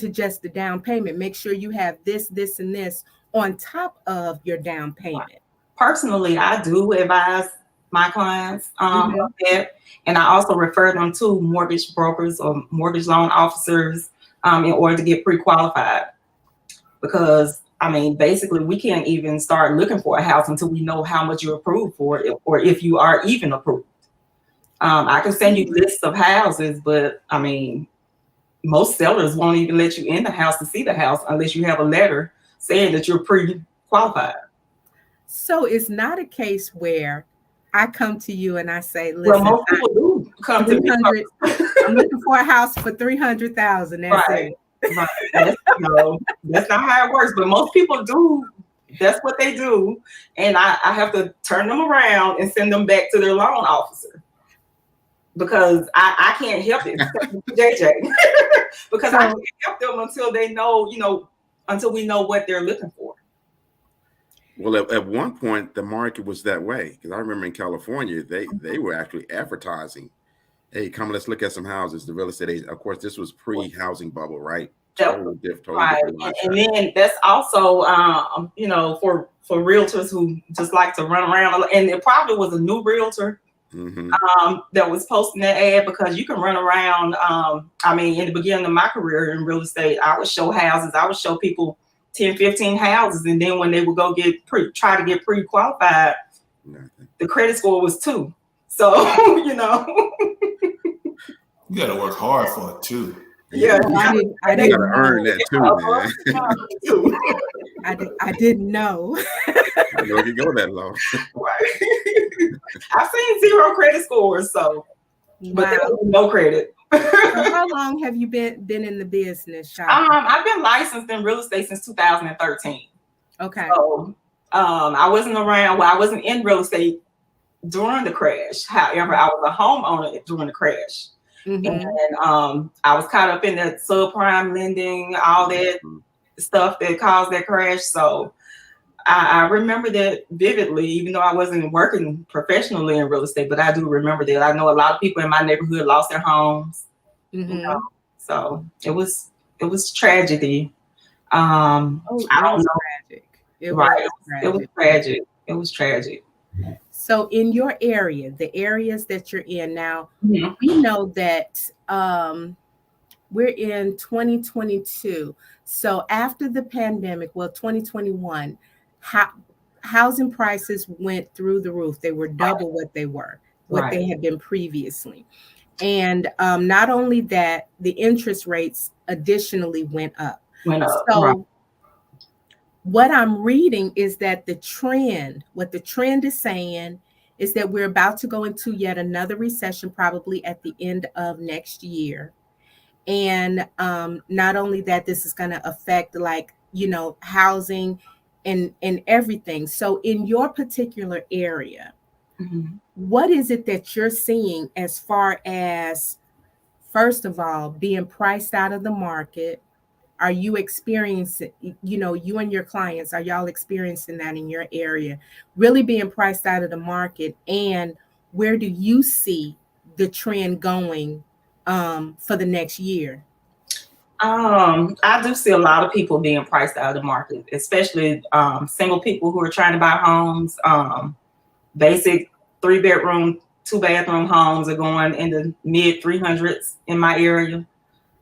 just the down payment. Make sure you have this, and this on top of your down payment. Personally, I do advise my clients of that, and I also refer them to mortgage brokers or mortgage loan officers in order to get pre-qualified. Because I mean, basically, we can't even start looking for a house until we know how much you're approved for, or if you are even approved. I can send you lists of houses, but I mean, most sellers won't even let you in the house to see the house unless you have a letter saying that you're pre-qualified. So it's not a case where I come to you and I say, listen, well, most people do come to me. I'm looking for a house for $300,000. That's right. it. Right. That's not how it works, but most people do. That's what they do. And I have to turn them around and send them back to their loan officer, because I can't help it, JJ. Because I can't help them until they know, you know, until we know what they're looking for. Well, at one point, the market was that way, because I remember in California, they were actually advertising, hey, come, let's look at some houses. The real estate agent, of course, this was pre-housing bubble, right? Totally right. And then that's also, you know, for realtors who just like to run around. And it probably was a new realtor that was posting that ad, because you can run around. I mean, in the beginning of my career in real estate, I would show houses. I would show people 10, 15 houses. And then when they would go try to get pre-qualified, the credit score was 2. So, you know. You got to work hard for it too. Yeah, I didn't earn that too, man. I didn't know. I know it could go that low. Right. I've seen 0 credit scores, so but there was no credit. So how long have you been in the business, Chaka? I've been licensed in real estate since 2013. Okay. So I wasn't around. Well, I wasn't in real estate during the crash. However, I was a homeowner during the crash. And I was caught up in that subprime lending, all that stuff that caused that crash. So I remember that vividly, even though I wasn't working professionally in real estate, but I do remember that. I know a lot of people in my neighborhood lost their homes. You know? So it was tragedy. I don't know. Tragic. It was tragic. It was tragic. So in your area, the areas that you're in now, we know that we're in 2022. So after the pandemic, well, 2021, housing prices went through the roof. They were double what they had been previously. And not only that, the interest rates additionally went up. So what I'm reading is that what the trend is saying is that we're about to go into yet another recession, probably at the end of next year. And not only that, this is going to affect, like, you know, housing and everything. So in your particular area, what is it that you're seeing as far as, first of all, being priced out of the market? Are you experiencing, you know, you and your clients, are y'all experiencing that in your area, really being priced out of the market? And where do you see the trend going for the next year? I do see a lot of people being priced out of the market, especially single people who are trying to buy homes. Basic 3-bedroom, 2-bathroom homes are going in the mid 300s in my area.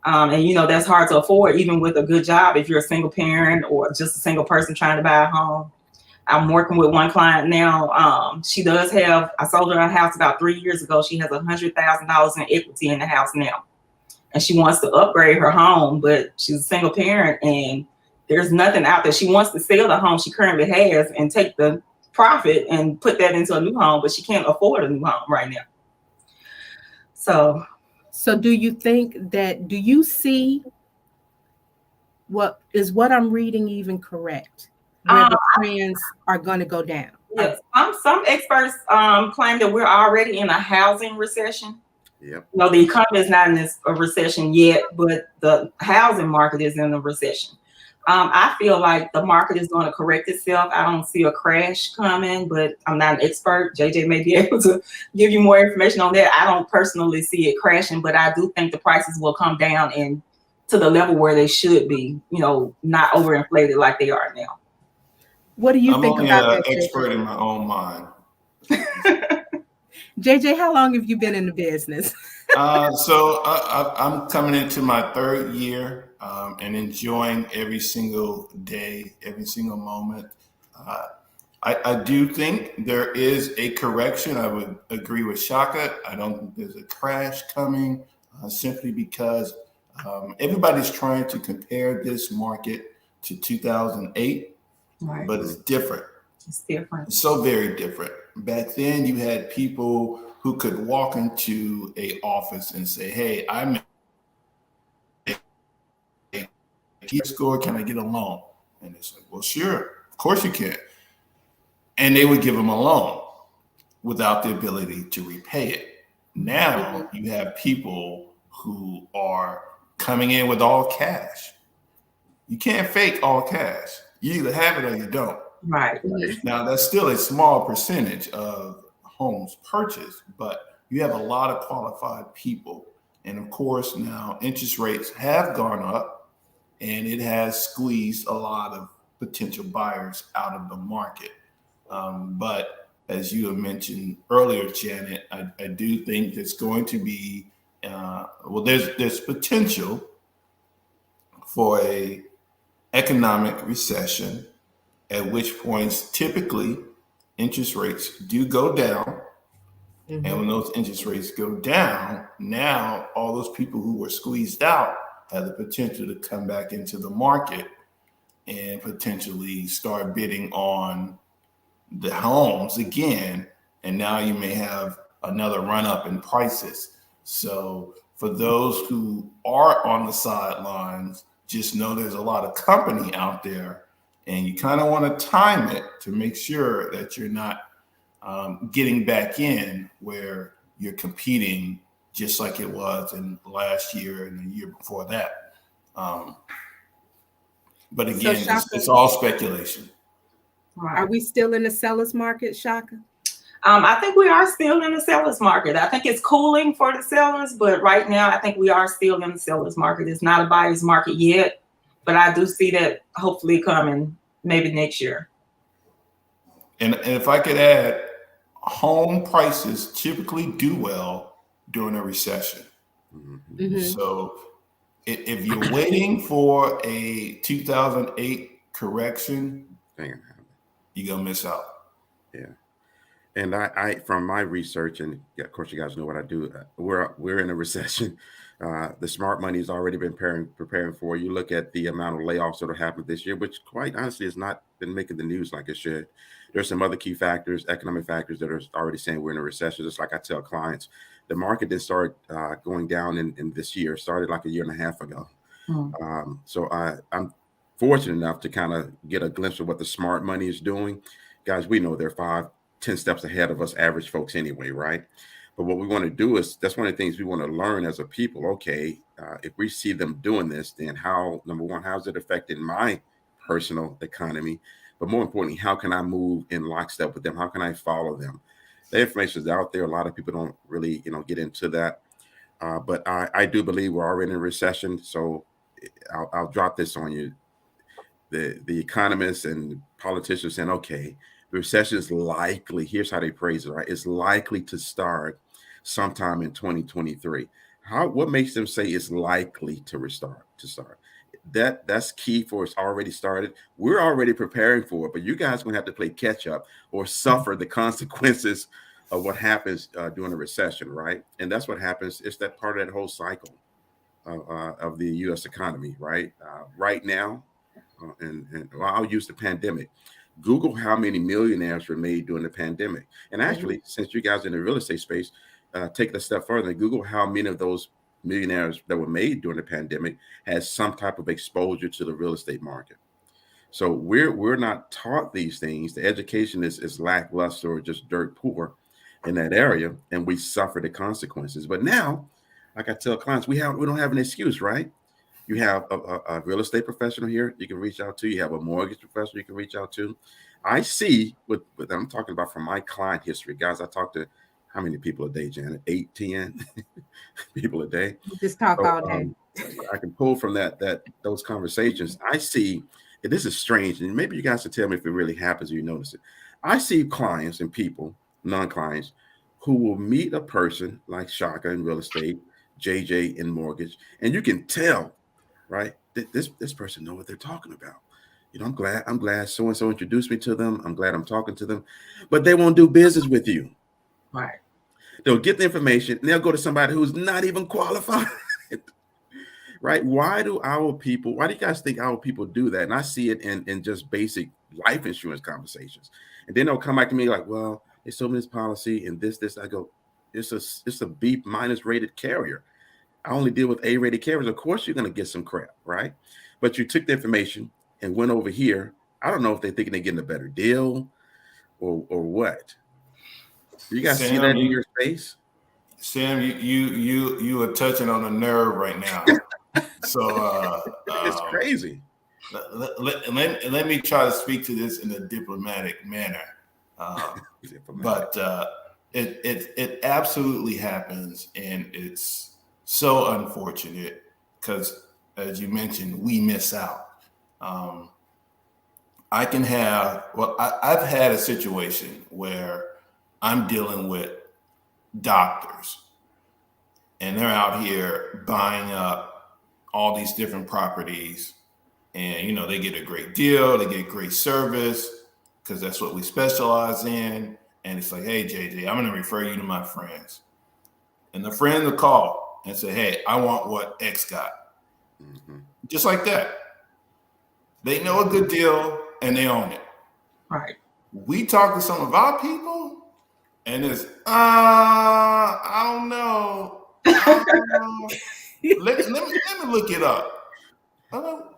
And that's hard to afford even with a good job if you're a single parent or just a single person trying to buy a home. I'm working with one client now. I sold her a house about 3 years ago. She has $100,000 in equity in the house now. And she wants to upgrade her home, but she's a single parent and there's nothing out there. She wants to sell the home she currently has and take the profit and put that into a new home, but she can't afford a new home right now. So do you see what I'm reading even correct? Where the trends are going to go down? Yes, some experts claim that we're already in a housing recession. Yep. The economy is not in a recession yet, but the housing market is in a recession. I feel like the market is going to correct itself. I don't see a crash coming, but I'm not an expert. JJ may be able to give you more information on that. I don't personally see it crashing, but I do think the prices will come down and to the level where they should be, not overinflated like they are now. What do you think about that? I'm only an expert in my own mind. JJ, how long have you been in the business? So I'm coming into my 3rd year and enjoying every single day, every single moment. I do think there is a correction. I would agree with Chaka. I don't think there's a crash coming simply because everybody's trying to compare this market to 2008. Right. But it's different. It's different. It's so very different. Back then, you had people who could walk into a office and say, "Hey, I'm a score. Can I get a loan?" And it's like, "Well, sure, of course you can." And they would give them a loan without the ability to repay it. Now you have people who are coming in with all cash. You can't fake all cash. You either have it or you don't. Right. Now, that's still a small percentage of homes purchased, but you have a lot of qualified people. And of course, now interest rates have gone up and it has squeezed a lot of potential buyers out of the market. But as you have mentioned earlier, Janet, I do think there's going to be, there's potential for a economic recession, at which points typically interest rates do go down. Mm-hmm. And when those interest rates go down, now all those people who were squeezed out have the potential to come back into the market and potentially start bidding on the homes again. And now you may have another run up in prices. So for those who are on the sidelines, just know there's a lot of company out there and you kind of want to time it to make sure that you're not getting back in where you're competing just like it was in last year and the year before that. But again, it's all speculation. Are we still in the seller's market, Chaka? I think we are still in the seller's market. I think it's cooling for the sellers, but right now I think we are still in the seller's market. It's not a buyer's market yet, but I do see that hopefully coming maybe next year. And if I could add, home prices typically do well during a recession. Mm-hmm. So if you're waiting for a 2008 correction, you're going to miss out. Yeah. And I, from my research, and of course you guys know what I do, we're in a recession. The smart money has already been preparing for. You look at the amount of layoffs that have happened this year, which quite honestly has not been making the news like it should. There's some other key factors, economic factors that are already saying we're in a recession. Just like I tell clients, the market didn't start going down in this year. It started like a year and a half ago. Mm. So I'm fortunate enough to kind of get a glimpse of what the smart money is doing. Guys, we know they're 5-10 steps ahead of us average folks anyway, right? But what we want to do is, that's one of the things we want to learn as a people. Okay, if we see them doing this, then how, number one, how's it affecting my personal economy? But more importantly, how can I move in lockstep with them? How can I follow them? the information is out there. A lot of people don't really, get into that. But I do believe we're already in a recession. So I'll drop this on you. The economists and politicians saying, okay, the recession is likely, here's how they phrase it, right? It's likely to start sometime in 2023. What makes them say it's likely to start? That's key for it's already started. We're already preparing for it, but you guys are gonna have to play catch up or suffer the consequences of what happens during a recession, right? And that's what happens. It's that part of that whole cycle of the U.S. economy, right? Right now, and I'll use the pandemic. Google how many millionaires were made during the pandemic. And actually, since you guys are in the real estate space, take it a step further and Google how many of those millionaires that were made during the pandemic has some type of exposure to the real estate market. So we're not taught these things. The education is lackluster or just dirt poor in that area, and we suffer the consequences. But now, like I tell clients, we don't have an excuse, right? You have a real estate professional here you can reach out to. You have a mortgage professional you can reach out to. I see what I'm talking about from my client history. Guys, I talk to how many people a day, Janet? 8, 10 people a day. Just talk all day. I can pull from those conversations. I see, and this is strange, and maybe you guys can tell me if it really happens or you notice it. I see clients and people, non-clients, who will meet a person like Chaka in real estate, JJ in mortgage, and you can tell, right? This person know what they're talking about. I'm glad so-and-so introduced me to them. I'm glad I'm talking to them, but they won't do business with you. Right. They'll get the information and they'll go to somebody who's not even qualified. Right? Why do you guys think our people do that? And I see it in just basic life insurance conversations. And then they'll come back to me like, well, they sold me this policy and this. I go, it's a B- rated carrier. I only deal with A-rated carriers. Of course, you're going to get some crap, right? But you took the information and went over here. I don't know if they're thinking they're getting a better deal or what. You guys see that in your space? Sam, you are touching on a nerve right now. So it's crazy. Let me try to speak to this in a diplomatic manner. But it absolutely happens, and it's so unfortunate because, as you mentioned, we miss out. I've had a situation where I'm dealing with doctors, and they're out here buying up all these different properties, and they get a great deal, they get great service because that's what we specialize in. And it's like, hey, JJ, I'm going to refer you to my friends. And the friend will call and say, hey, I want what X got. Mm-hmm. Just like that. They know a good deal and they own it. Right. We talk to some of our people and it's, I don't know. Let me look it up.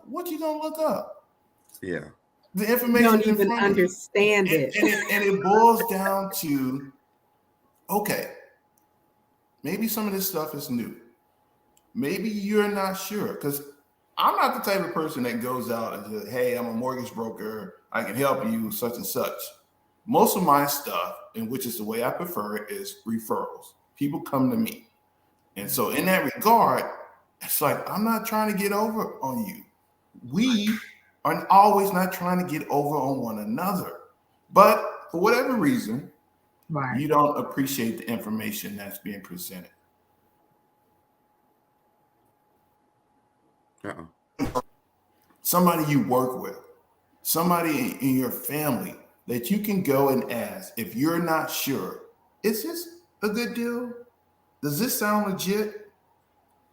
What you going to look up? Yeah. The information you don't even understand it. And it boils down to, okay, maybe some of this stuff is new. Maybe you're not sure, because I'm not the type of person that goes out and says, hey, I'm a mortgage broker, I can help you, such and such. Most of my stuff, and which is the way I prefer it, is referrals. People come to me. And so in that regard, it's like, I'm not trying to get over on you. We are always not trying to get over on one another. But for whatever reason, right, you don't appreciate the information that's being presented. Somebody you work with, somebody in your family that you can go and ask if you're not sure, is this a good deal? Does this sound legit?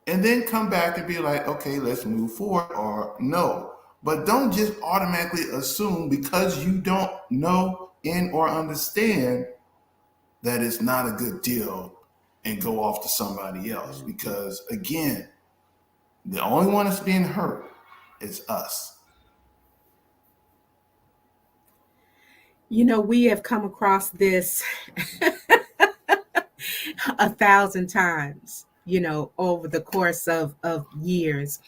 And then come back and be like, okay, let's move forward, or no. But don't just automatically assume because you don't know or understand that it's not a good deal and go off to somebody else. Because again, the only one that's being hurt is us. We have come across this 1,000 times, over the course of years.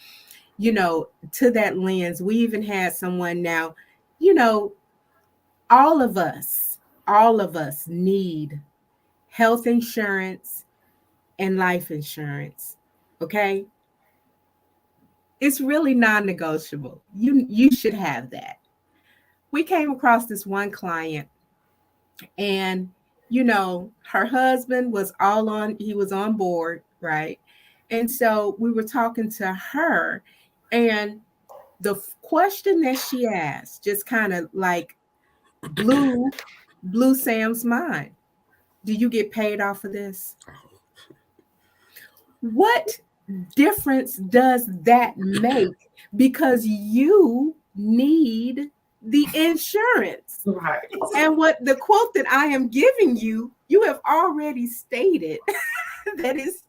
To that lens, we even had someone now, all of us need health insurance, and life insurance. Okay. It's really non-negotiable. You should have that. We came across this one client, and her husband was he was on board, right? And so we were talking to her, and the question that she asked just kind of like blew Sam's mind. Do you get paid off of this? What difference does that make? Because you need the insurance. Right. And what the quote that I am giving you, you have already stated that is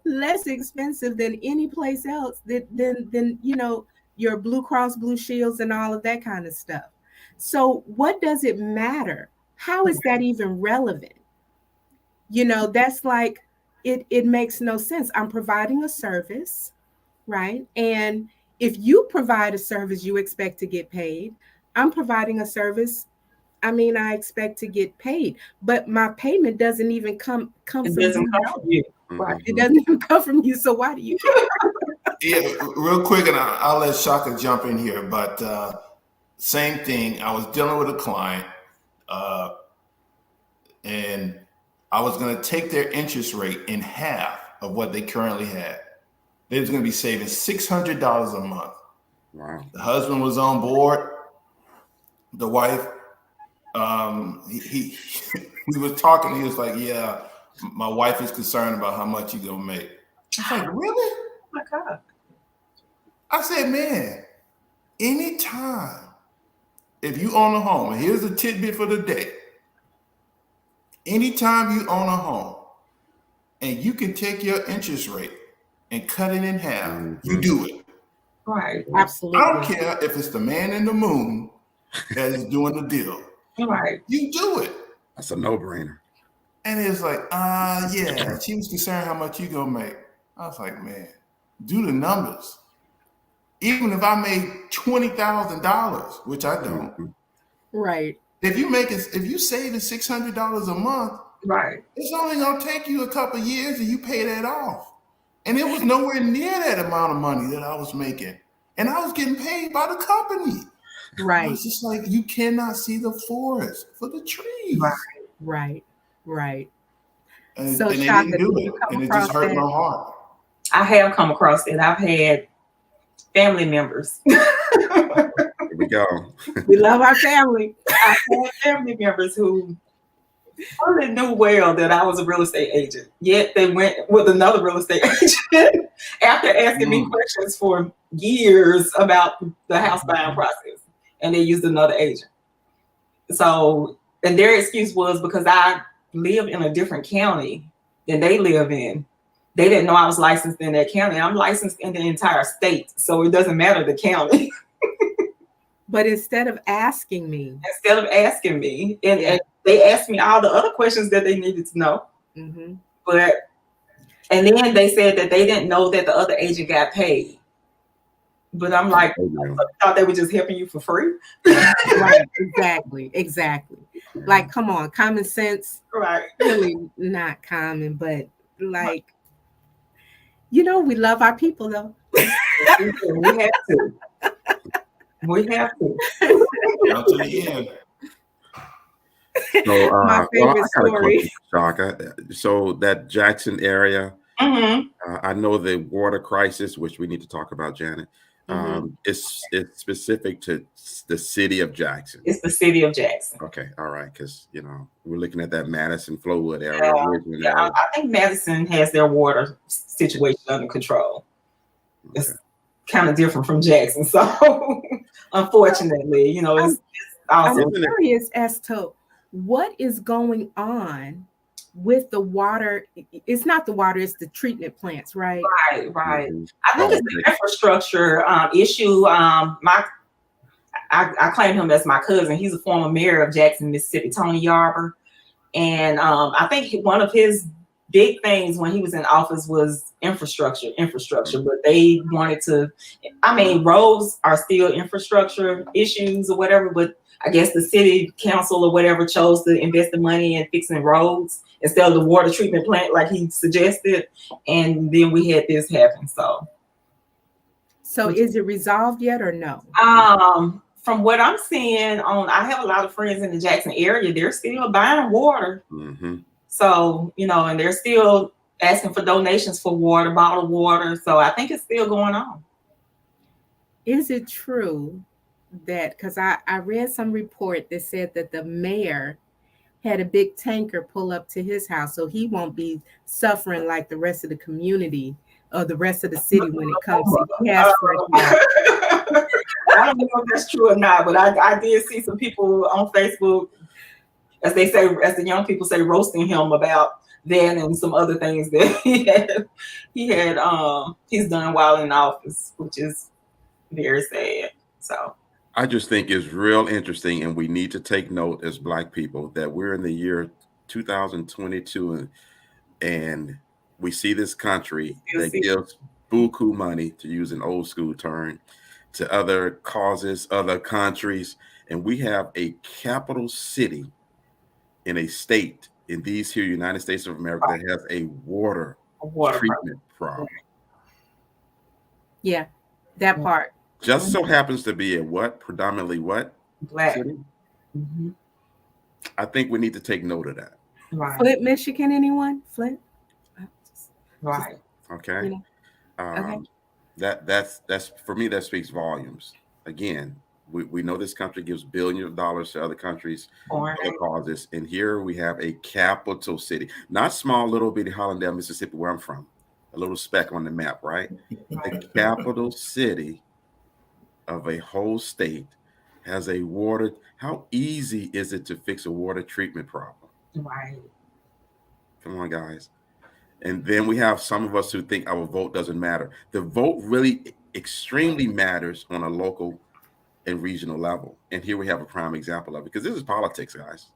less expensive than any place else than your Blue Cross Blue Shields and all of that kind of stuff. So what does it matter? How is that even relevant? That's like it makes no sense. I'm providing a service, right? And if you provide a service, you expect to get paid. I'm providing a service. I expect to get paid, but my payment doesn't even come from you. Right. It doesn't even come from you. So why do you care? Yeah, real quick, and I'll let Chaka jump in here, but same thing. I was dealing with a client, and I was going to take their interest rate in half of what they currently had. They was going to be saving $600 a month. Wow. The husband was on board. The wife, he we was talking. He was like, "Yeah, my wife is concerned about how much you gonna make." I was like, "Really?" Oh my God. I said, "Man, anytime if you own a home, and here's a tidbit for the day. Anytime you own a home and you can take your interest rate and cut it in half, you do it." Right. Absolutely. I don't care if it's the man in the moon that is doing the deal. Right. You do it. That's a no-brainer. And it's like, yeah, she was concerned how much you gonna make. I was like, man, do the numbers. Even if I made $20,000, which I don't. Right. If you save $600 a month, right, it's only gonna take you a couple of years and you pay that off. And it was nowhere near that amount of money that I was making. And I was getting paid by the company. Right. It's just like you cannot see the forest for the trees. Right. And, so and they Chaka, didn't do it. And it just hurt my heart. I have come across it. I've had family members. Here we go. We love our family. I had family members who probably knew well that I was a real estate agent. Yet they went with another real estate agent after asking me questions for years about the house buying process. And they used another agent. So, and their excuse was because I live in a different county than they live in. They didn't know I was licensed in that county. I'm licensed in the entire state. So it doesn't matter the county. But instead of asking me. And they asked me all the other questions that they needed to know. Mm-hmm. And then they said that they didn't know that the other agent got paid. But I'm like, I thought they were just helping you for free. Right, exactly. Like, come on, common sense. Right. Really not common, but like, we love our people though. We have to. Down to the end. So, my favorite story. Chaka. So that Jackson area, I know the water crisis, which we need to talk about, Janet. It's specific to the city of Jackson. It's the city of Jackson. Okay, all right, because we're looking at that Madison Flowood area. Yeah, I think Madison has their water situation under control. Okay. It's kind of different from Jackson, so unfortunately, it's awesome. I'm curious as to what is going on with the water. It's not the water, it's the treatment plants, right? Right. I think it's the infrastructure issue. I claim him as my cousin. He's a former mayor of Jackson, Mississippi, Tony Yarbor. And I think one of his big things when he was in office was infrastructure, but they wanted to, I mean, roads are still infrastructure issues or whatever, but I guess the city council or whatever chose to invest the money in fixing roads instead of the water treatment plant like he suggested. And then we had this happen. So is it resolved yet or no? From what I'm seeing I have a lot of friends in the Jackson area. They're still buying water. Mm-hmm. So, and they're still asking for donations for water, bottled water. So I think it's still going on. Is it true that, because I read some report that said that the mayor had a big tanker pull up to his house so he won't be suffering like the rest of the community or the rest of the city when it comes to gas fresh water? I don't know if that's true or not, but I did see some people on Facebook, as they say, as the young people say, roasting him about that and some other things that he's done while in office, which is very sad. So I just think it's real interesting, and we need to take note as Black people that we're in the year 2022, and we see this country that gives buku money, to use an old school term, to other causes, other countries, and we have a capital city in a state in these here United States of America that has a water treatment problem. Yeah, that part. Just so happens to be a predominantly Black city? Mm-hmm. I think we need to take note of that. Right. Flint, Michigan, anyone? Flint? Right. Okay. Okay. That's for me, that speaks volumes. Again, we know this country gives billions of dollars to other countries for other causes, and here we have a capital city, not small little bitty Hollandale, Mississippi, where I'm from, a little speck on the map, right? The capital city of a whole state has a water. How easy is it to fix a water treatment problem? Right. Come on, guys. And then we have some of us who think our vote doesn't matter. The vote really extremely matters on a local and regional level. And here we have a prime example of it, because this is politics, guys.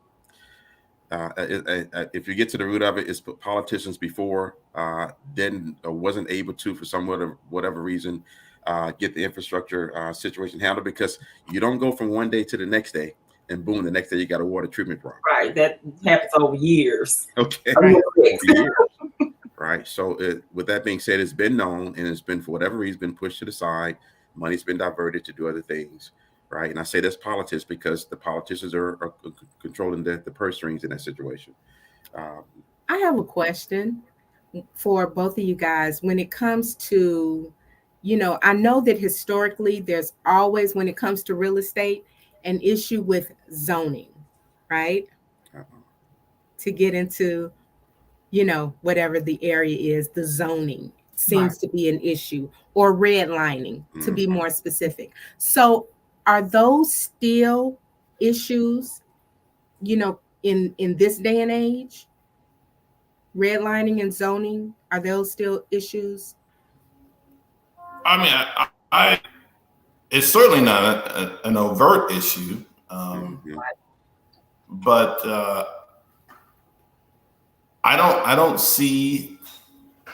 If you get to the root of it, it's politicians before then wasn't able to, for some whatever reason, get the infrastructure situation handled, because you don't go from one day to the next day and boom, the next day you got a water treatment problem. Right. That happens over years. Okay. Right. So with that being said, it's been known, and it's been, for whatever reason, been pushed to the side. Money's been diverted to do other things. Right. And I say that's politics because the politicians are controlling the purse strings in that situation. I have a question for both of you guys. When it comes to, I know that historically there's always, when it comes to real estate, an issue with zoning, right? To get into, whatever the area is, the zoning seems to be an issue, or redlining, to be more specific. So are those still issues, in this day and age? Redlining and zoning, are those still issues? I mean, I it's certainly not an overt issue, but I don't see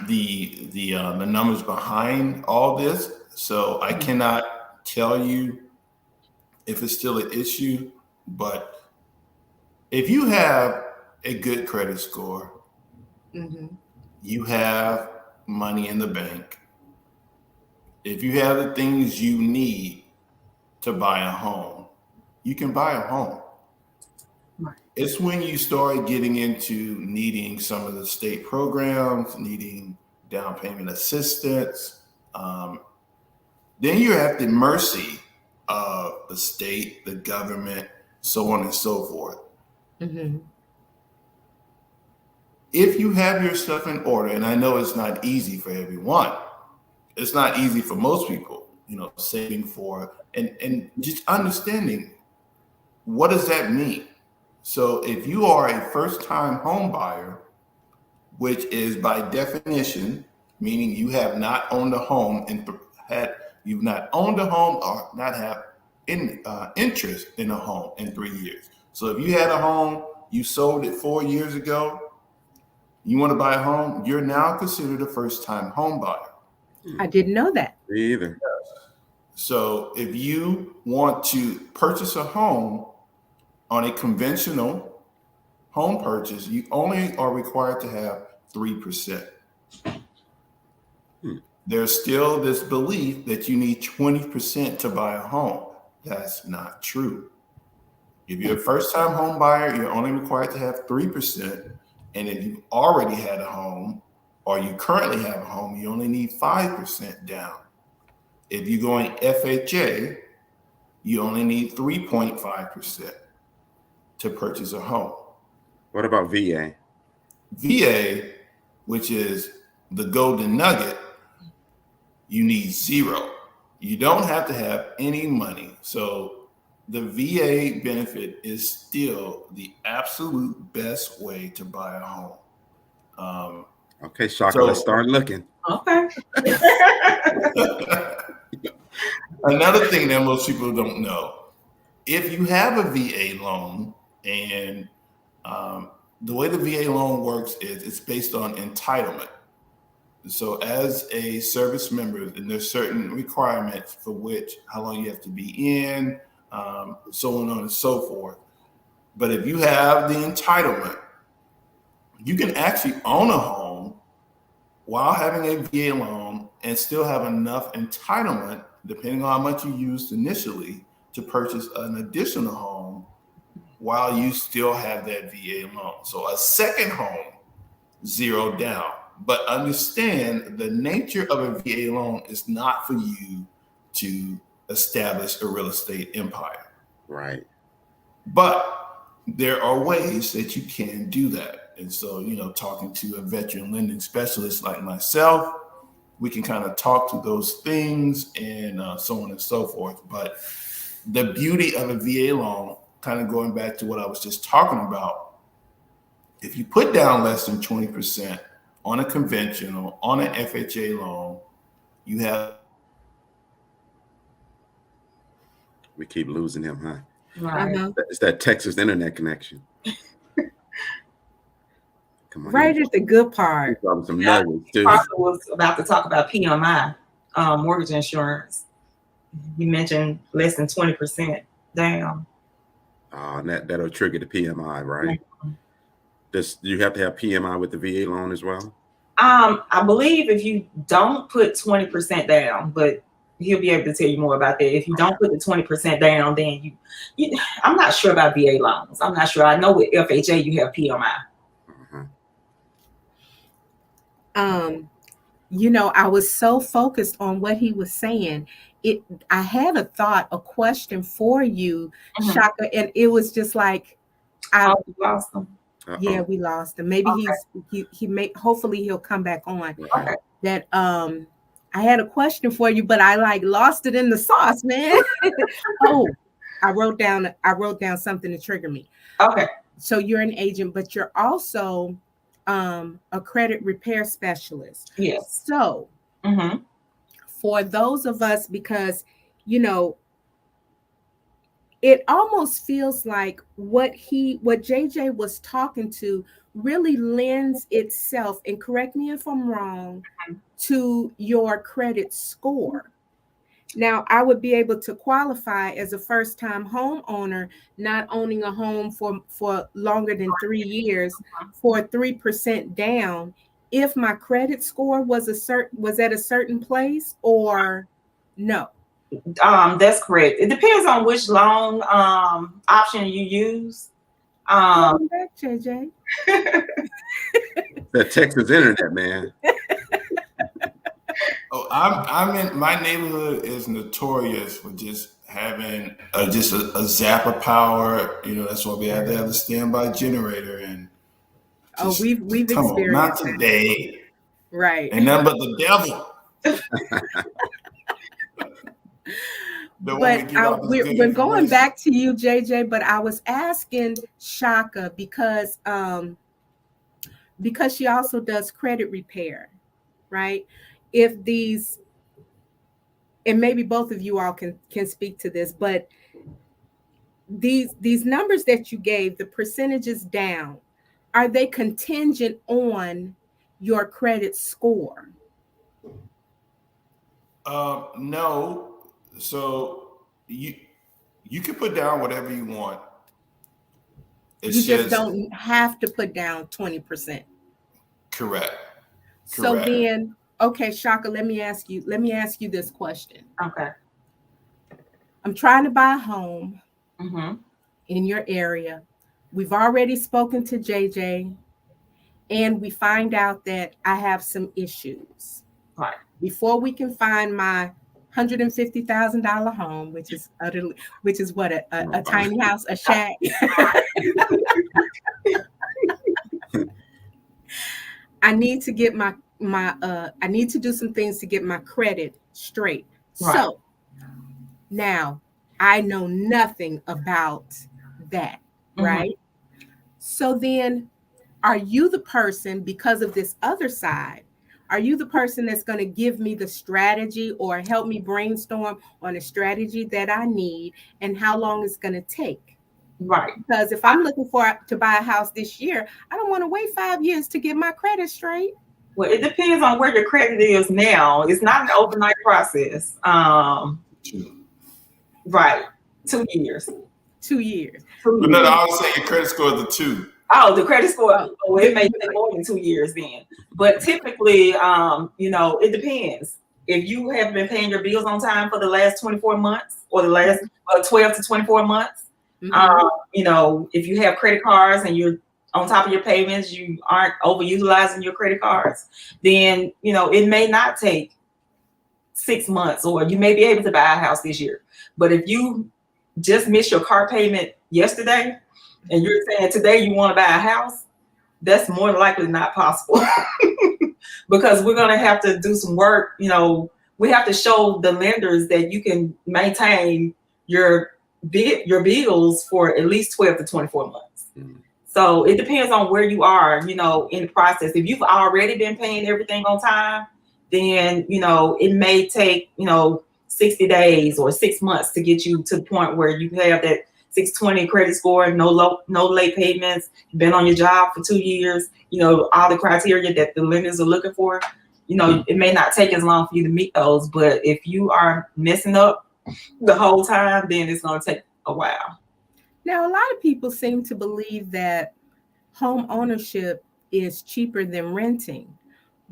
the numbers behind all this, so I cannot tell you if it's still an issue. But if you have a good credit score, you have money in the bank, if you have the things you need to buy a home, you can buy a home. It's when you start getting into needing some of the state programs, needing down payment assistance, then you're at the mercy of the state, the government, so on and so forth. If you have your stuff in order, and I know it's not easy for everyone, it's not easy for most people, saving for and just understanding, what does that mean? So if you are a first-time home buyer, which is by definition, meaning you have not owned a home you've not owned a home or not have interest in a home in 3 years. So if you had a home, you sold it 4 years ago, You want to buy a home, you're now considered a first-time home buyer. I didn't know that. Me either. So if you want to purchase a home on a conventional home purchase, you only are required to have 3%. There's still this belief that you need 20% to buy a home. That's not true. If you're a first-time home buyer, you're only required to have 3%. And if you've already had a home or you currently have a home, you only need 5% down. If you're going FHA, you only need 3.5% to purchase a home. What about VA? VA, which is the golden nugget, you need 0. You don't have to have any money. So the VA benefit is still the absolute best way to buy a home. Okay, Chaka, let's start looking. Okay. Another thing that most people don't know, if you have a VA loan, and the way the VA loan works is it's based on entitlement. So as a service member, and there's certain requirements for which, how long you have to be in, so on and so forth. But if you have the entitlement, you can actually own a home while having a VA loan and still have enough entitlement, depending on how much you used initially, to purchase an additional home while you still have that VA loan. So a second home, 0 down. But understand the nature of a VA loan is not for you to establish a real estate empire. Right. But there are ways that you can do that. And so, talking to a veteran lending specialist like myself, we can kind of talk to those things and so on and so forth. But the beauty of a VA loan, kind of going back to what I was just talking about, if you put down less than 20% on a conventional, on an FHA loan, you have. We keep losing him, huh? Right. It's that Texas internet connection. Come on. Right at the good part. Some nuggets too. Parker was about to talk about PMI, mortgage insurance. You mentioned less than 20% down. And that'll trigger the PMI, right? Do you have to have PMI with the VA loan as well? I believe if you don't put 20% down, but he'll be able to tell you more about that. If you don't put the 20% down, then you I'm not sure about VA loans. I'm not sure. I know with FHA you have PMI. I was so focused on what he was saying. I had a question for you, Chaka, and it was just like, we lost him. Yeah, we lost him. Maybe he may. Hopefully, he'll come back on. Okay. That I had a question for you, but I lost it in the sauce, man. Oh, I wrote down something to trigger me. Okay. So you're an agent, but you're also a credit repair specialist. Yes. So for those of us, because it almost feels like what JJ was talking to really lends itself, and correct me if I'm wrong, to your credit score. Now, I would be able to qualify as a first-time homeowner, not owning a home for longer than 3 years, for 3% down, if my credit score was at a certain place, or no? That's correct. It depends on which loan option you use. Welcome back, JJ. The Texas internet, man. Oh, I'm in my neighborhood is notorious for just having just a zap of power. That's why we have to have the standby generator. And we've experienced on, not today, right? And nothing but the devil. But we're going back to you, JJ. But I was asking Chaka because she also does credit repair, right? If these, and maybe both of you all can speak to this, but these numbers that you gave, the percentages down, are they contingent on your credit score? No. So you can put down whatever you want. You just don't have to put down 20%. Correct. So then, okay, Chaka, let me ask you this question. Okay. I'm trying to buy a home in your area. We've already spoken to JJ, and we find out that I have some issues. Right. Before we can find my $150,000 home, which is what a tiny house, a shack. I need to get I need to do some things to get my credit straight. Right. So now I know nothing about that, right? So then, are you the person, because of this other side, are you the person that's going to give me the strategy or help me brainstorm on a strategy that I need and how long it's going to take? Right. Because if I'm looking to buy a house this year, I don't want to wait 5 years to get my credit straight. Well, it depends on where your credit is now. It's not an overnight process. Right. 2 years. 2 years. But no, I was saying your credit score is a 2. Oh, the credit score. Oh, it may take more than 2 years then. But typically, it depends. If you have been paying your bills on time for the last 24 months or the last 12 to 24 months, if you have credit cards and you're on top of your payments, you aren't overutilizing your credit cards, then, it may not take 6 months, or you may be able to buy a house this year. But if you just missed your car payment yesterday and you're saying today you want to buy a house, that's more than likely not possible. Because we're going to have to do some work. We have to show the lenders that you can maintain your bills for at least 12 to 24 months. So it depends on where you are, in the process. If you've already been paying everything on time, then, it may take, 60 days or 6 months to get you to the point where you have that 620 credit score, no late payments, been on your job for 2 years, all the criteria that the lenders are looking for. It may not take as long for you to meet those, but if you are messing up the whole time, then it's going to take a while. Now, a lot of people seem to believe that home ownership is cheaper than renting.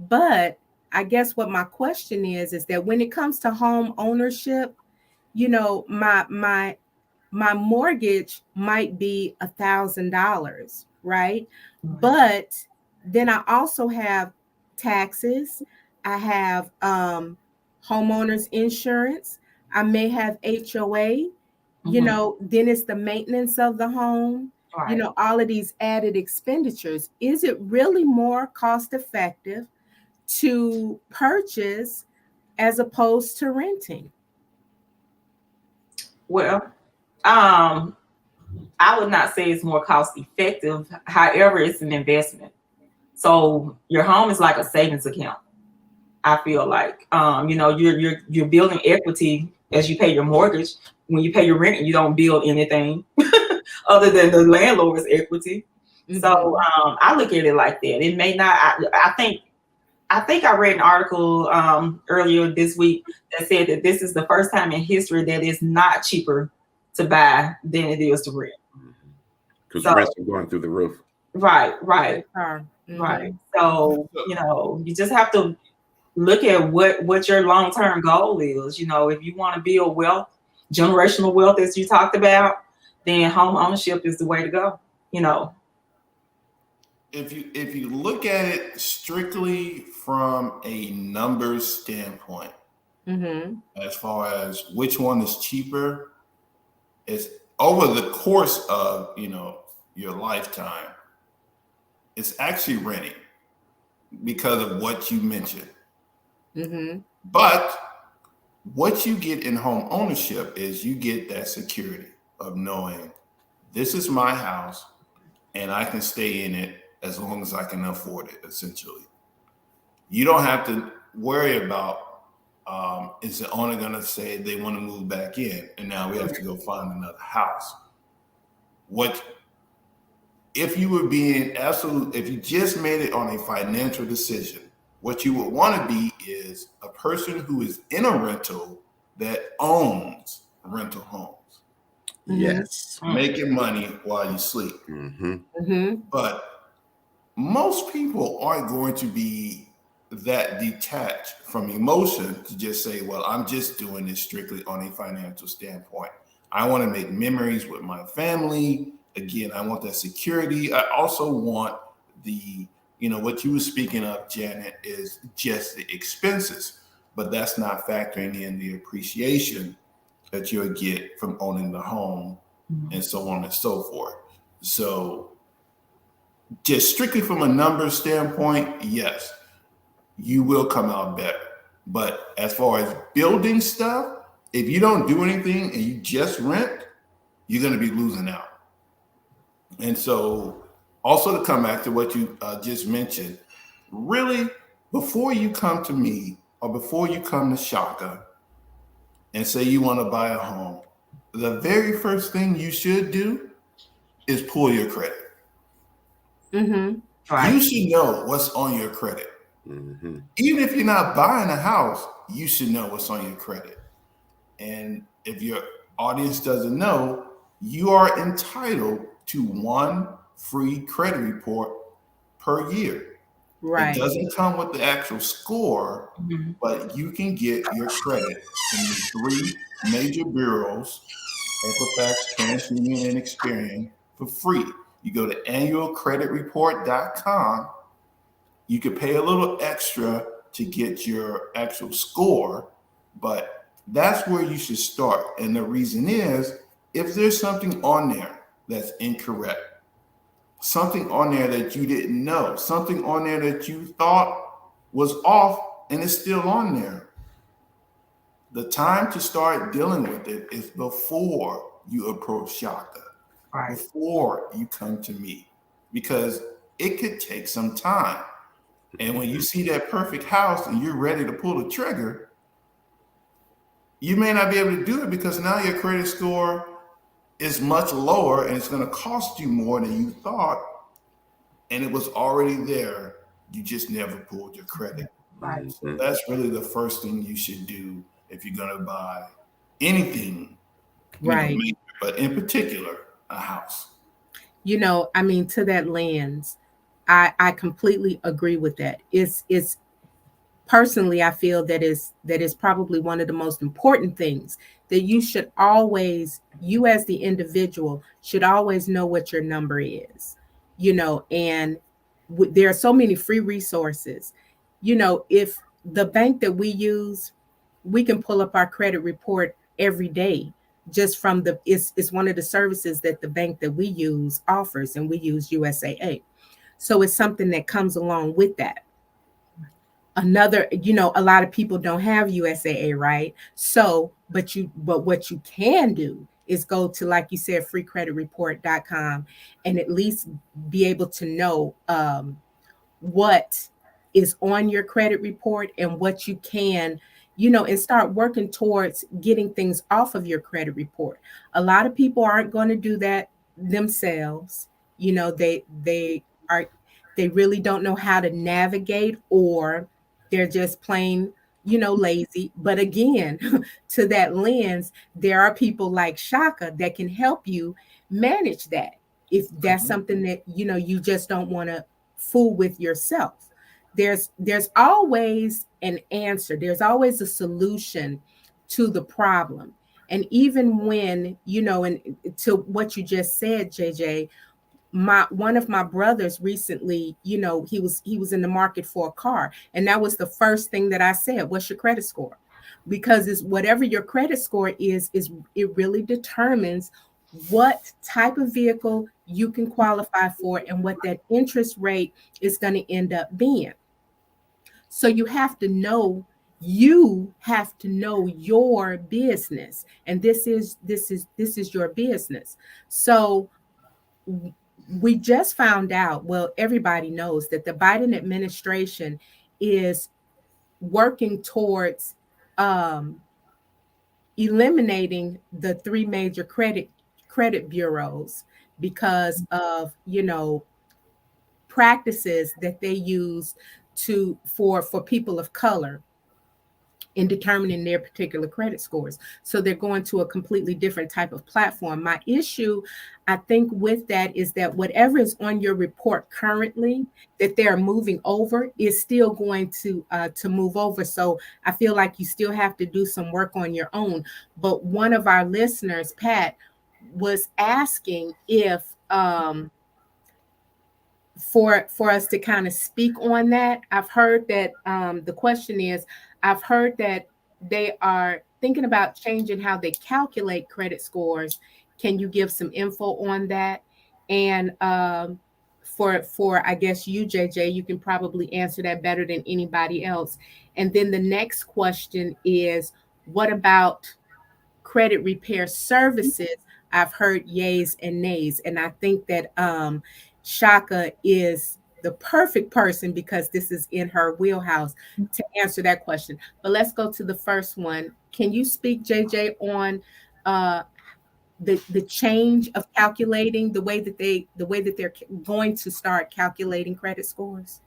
But I guess what my question is that when it comes to home ownership, my mortgage might be $1,000, right? But then I also have taxes. I have homeowners insurance. I may have HOA. Then it's the maintenance of the home. Right. All of these added expenditures. Is it really more cost effective to purchase as opposed to renting? Well, I would not say it's more cost effective. However, it's an investment. So your home is like a savings account. I feel like, you're building equity as you pay your mortgage. When you pay your rent, you don't build anything other than the landlord's equity. So I look at it like that. It may not. I think I read an article earlier this week that said that this is the first time in history that it's not cheaper to buy than it is to rent. Because the rents are going through the roof. Right. Right. So, you just have to look at what your long-term goal is. If you want to build wealth, generational wealth, as you talked about, then home ownership is the way to go. If you look at it strictly from a numbers standpoint, as far as which one is cheaper, it's over the course of your lifetime, it's actually renting because of what you mentioned. But what you get in home ownership is you get that security of knowing this is my house and I can stay in it as long as I can afford it, essentially. You don't have to worry about, is the owner going to say they want to move back in and now we have to go find another house? What if you were being absolute, if you just made it on a financial decision, what you would want to be is a person who is in a rental that owns rental homes. Yes. Making money while you sleep. But most people aren't going to be that detached from emotion to just say, well, I'm just doing this strictly on a financial standpoint. I want to make memories with my family. Again, I want that security. I also want the, what you were speaking of, Janet, is just the expenses, but that's not factoring in the appreciation that you'll get from owning the home and so on and so forth. So just strictly from a numbers standpoint, yes, you will come out better. But as far as building stuff, if you don't do anything and you just rent, you're going to be losing out. And so also to come back to what you just mentioned, really, before you come to me or before you come to Chaka and say you want to buy a home, the very first thing you should do is pull your credit. Right. You should know what's on your credit. Even if you're not buying a house, you should know what's on your credit. And if your audience doesn't know, you are entitled to one free credit report per year. Right. It doesn't come with the actual score, but you can get your credit from the 3 major bureaus, Equifax, TransUnion, and Experian, for free. You go to annualcreditreport.com. You could pay a little extra to get your actual score, but that's where you should start. And the reason is, if there's something on there that's incorrect, something on there that you didn't know, something on there that you thought was off and it's still on there, the time to start dealing with it is before you approach Chaka, right, before you come to me, because it could take some time. And when you see that perfect house and you're ready to pull the trigger, you may not be able to do it because now your credit score is much lower and it's going to cost you more than you thought. And it was already there. You just never pulled your credit. Right. So that's really the first thing you should do if you're going to buy anything, right? But in particular, a house. To that lens, I completely agree with that. It's personally, I feel that is probably one of the most important things that you should always, you as the individual should always know what your number is, and there are so many free resources. If the bank that we use, we can pull up our credit report every day just from it's one of the services that the bank that we use offers, and we use USAA. So it's something that comes along with that. Another, a lot of people don't have USAA, right? So, but what you can do is go to, like you said, freecreditreport.com, and at least be able to know what is on your credit report and what you can, and start working towards getting things off of your credit report. A lot of people aren't going to do that themselves. They really don't know how to navigate, or they're just plain, lazy. But again, to that lens, there are people like Chaka that can help you manage that. If that's something that, you just don't want to fool with yourself. There's always an answer. There's always a solution to the problem. And even when, and to what you just said, JJ, one of my brothers recently, he was in the market for a car, and that was the first thing that I said: what's your credit score? Because it's whatever your credit score is it really determines what type of vehicle you can qualify for and what that interest rate is going to end up being. So you have to know your business, and this is your business. So we just found out, well, everybody knows that the Biden administration is working towards eliminating the 3 major credit bureaus because of, practices that they use for people of color in determining their particular credit scores. So they're going to a completely different type of platform. My issue, I think, with that is that whatever is on your report currently that they're moving over is still going to move over. So I feel like you still have to do some work on your own. But one of our listeners, Pat, was asking if for us to kind of speak on that. I've heard that the question is, I've heard that they are thinking about changing how they calculate credit scores. Can you give some info on that? And for I guess you, JJ, you can probably answer that better than anybody else. And then the next question is, what about credit repair services? I've heard yays and nays, and I think that Chaka is the perfect person because this is in her wheelhouse to answer that question. But let's go to the first one. Can you speak, JJ, on the change of calculating the way that they're going to start calculating credit scores?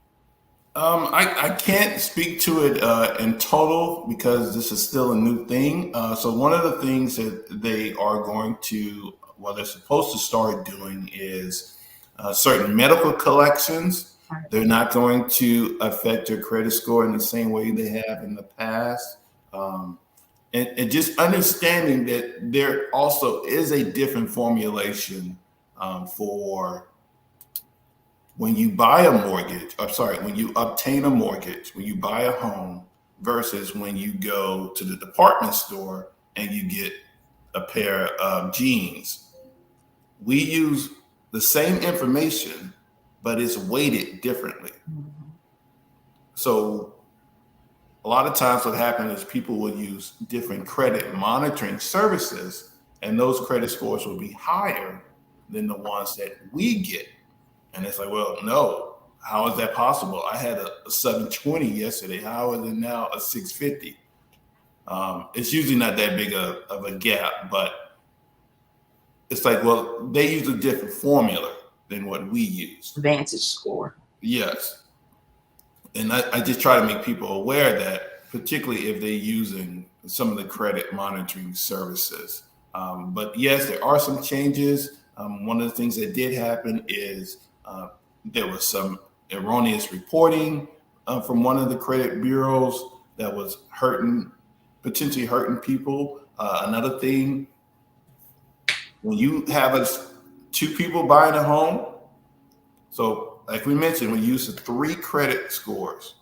I can't speak to it in total because this is still a new thing. So one of the things that they are going to, well, they're supposed to start doing is certain medical collections. They're not going to affect your credit score in the same way they have in the past. And just understanding that there also is a different formulation for when you buy a mortgage, when you obtain a mortgage, when you buy a home versus when you go to the department store and you get a pair of jeans. We use the same information, but it's weighted differently. So a lot of times what happens is people will use different credit monitoring services, and those credit scores will be higher than the ones that we get. And it's like, well, no, how is that possible? I had a 720 yesterday. How is it now a 650? It's usually not that big of a gap, but it's like, well, they use a different formula than what we use. Vantage score. Yes. And I just try to make people aware that, particularly if they're using some of the credit monitoring services. But yes, there are some changes. One of the things that did happen is there was some erroneous reporting from one of the credit bureaus that was potentially hurting people. Another thing, when you have two people buying a home, so like we mentioned, we use the 3 credit scores.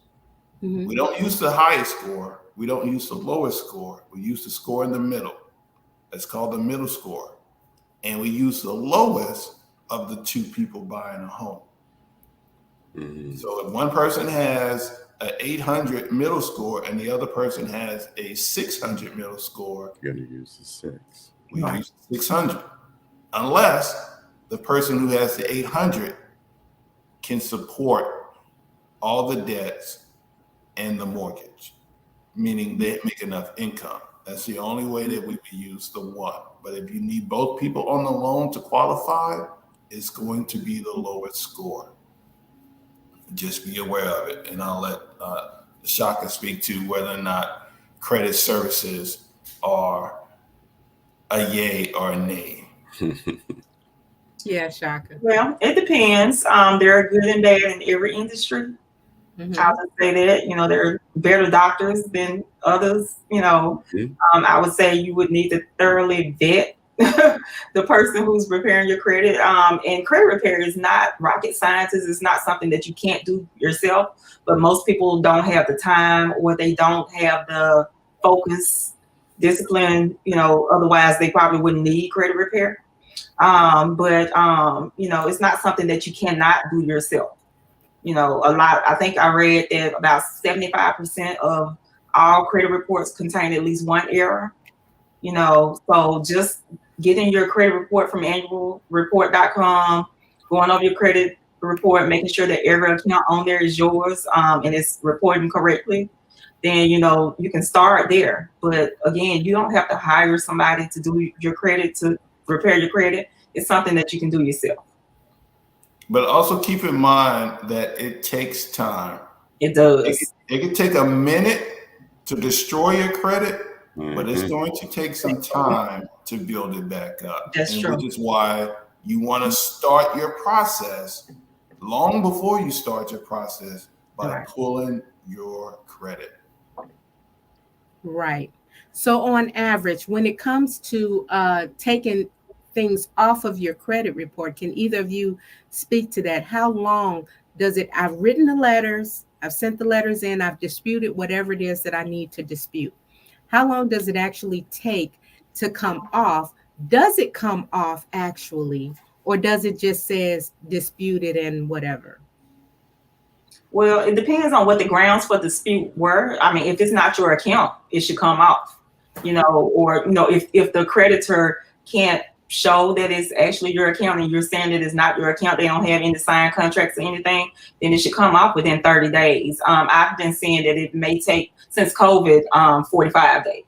Mm-hmm. We don't use the highest score. We don't use the lowest score. We use the score in the middle. It's called the middle score. And we use the lowest of the 2 people buying a home. Mm-hmm. So if one person has an 800 middle score and the other person has a 600 middle score, you're going to use the 6. We use 600. Unless the person who has the 800 can support all the debts and the mortgage, meaning they make enough income. That's the only way that we would use the 1. But if you need both people on the loan to qualify, it's going to be the lowest score. Just be aware of it. And I'll let Chaka speak to whether or not credit services are a yay or a nay. Yeah, Chaka. Well, it depends. There are good and bad in every industry. Mm-hmm. I would say that, there are better doctors than others. Mm-hmm. I would say you would need to thoroughly vet the person who's repairing your credit. And credit repair is not rocket science. It's not something that you can't do yourself. But most people don't have the time, or they don't have the focus, discipline. Otherwise they probably wouldn't need credit repair. But it's not something that you cannot do yourself. I think I read that about 75% of all credit reports contain at least one error. So just getting your credit report from annualreport.com, going over your credit report, making sure that every account on there is yours and it's reporting correctly, then, you can start there. But again, you don't have to hire somebody to do your credit, to repair your credit. it's something that you can do yourself. But also keep in mind that it takes time. It does. It can take a minute to destroy your credit, but it's going to take some time to build it back up. That's true. Which is why you want to start your process long before you start your process by pulling your credit. Right. So on average, when it comes to taking things off of your credit report, can either of you speak to that? How long does it? I've written the letters, I've sent the letters in, I've disputed whatever it is that I need to dispute. How long does it actually take to come off? Does it come off actually, or does it just says disputed and whatever? Well, it depends on what the grounds for dispute were. I mean, if it's not your account, it should come off, or, if the creditor can't show that it's actually your account and you're saying that it's not your account, they don't have any signed contracts or anything, then it should come off within 30 days. I've been seeing that it may take, since COVID, 45 days.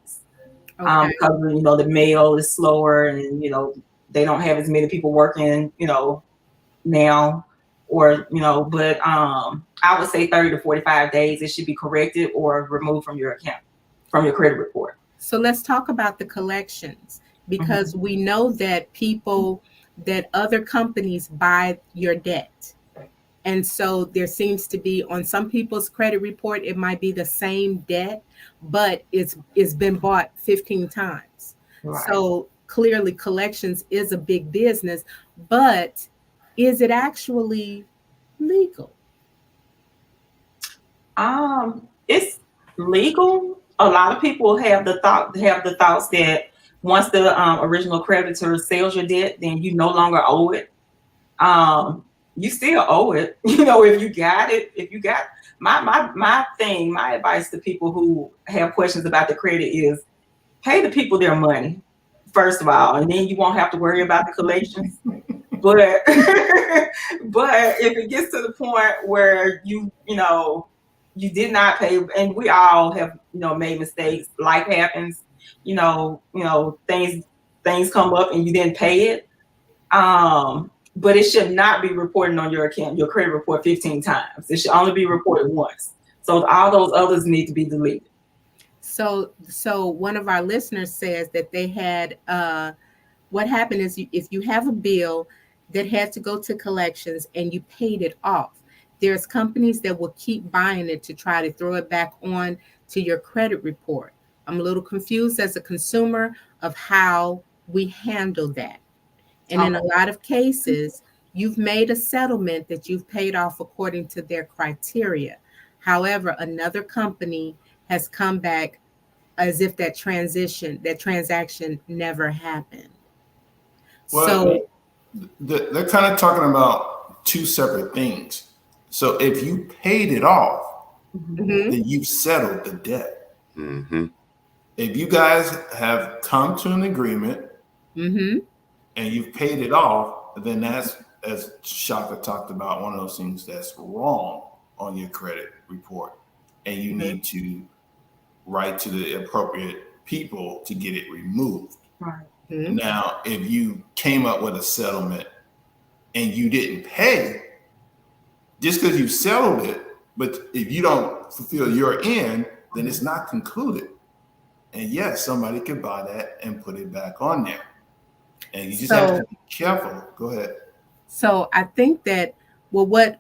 Okay. Because, the mail is slower and, they don't have as many people working, now. Or, but I would say 30 to 45 days, it should be corrected or removed from your account, from your credit report. So let's talk about the collections, because we know that that other companies buy your debt. And so there seems to be, on some people's credit report, it might be the same debt, but it's been bought 15 times. Right. So clearly collections is a big business, but is it actually legal? It's legal. A lot of people have the thoughts that once the original creditor sells your debt, then you no longer owe it. You still owe it, if you got it. My advice to people who have questions about the credit is pay the people their money, first of all, and then you won't have to worry about the collections. But if it gets to the point where you did not pay, and we all have made mistakes, life happens, things come up and you didn't pay it. But it should not be reported on your account, your credit report 15 times. It should only be reported once. So all those others need to be deleted. So one of our listeners says that they had what happened is if you have a bill that had to go to collections and you paid it off, there's companies that will keep buying it to try to throw it back on to your credit report. I'm a little confused as a consumer of how we handle that. And in a lot of cases, you've made a settlement that you've paid off according to their criteria. However, another company has come back as if that transaction never happened. Well, so they're kind of talking about two separate things. So if you paid it off, then you've settled the debt. If you guys have come to an agreement and you've paid it off, then that's, as Chaka talked about, one of those things that's wrong on your credit report. And you need to write to the appropriate people to get it removed. Right. Now, if you came up with a settlement and you didn't pay, just because you settled it, but if you don't fulfill your end, then it's not concluded. And yes, somebody can buy that and put it back on there. And you just have to be careful. Go ahead. So I think that, well, what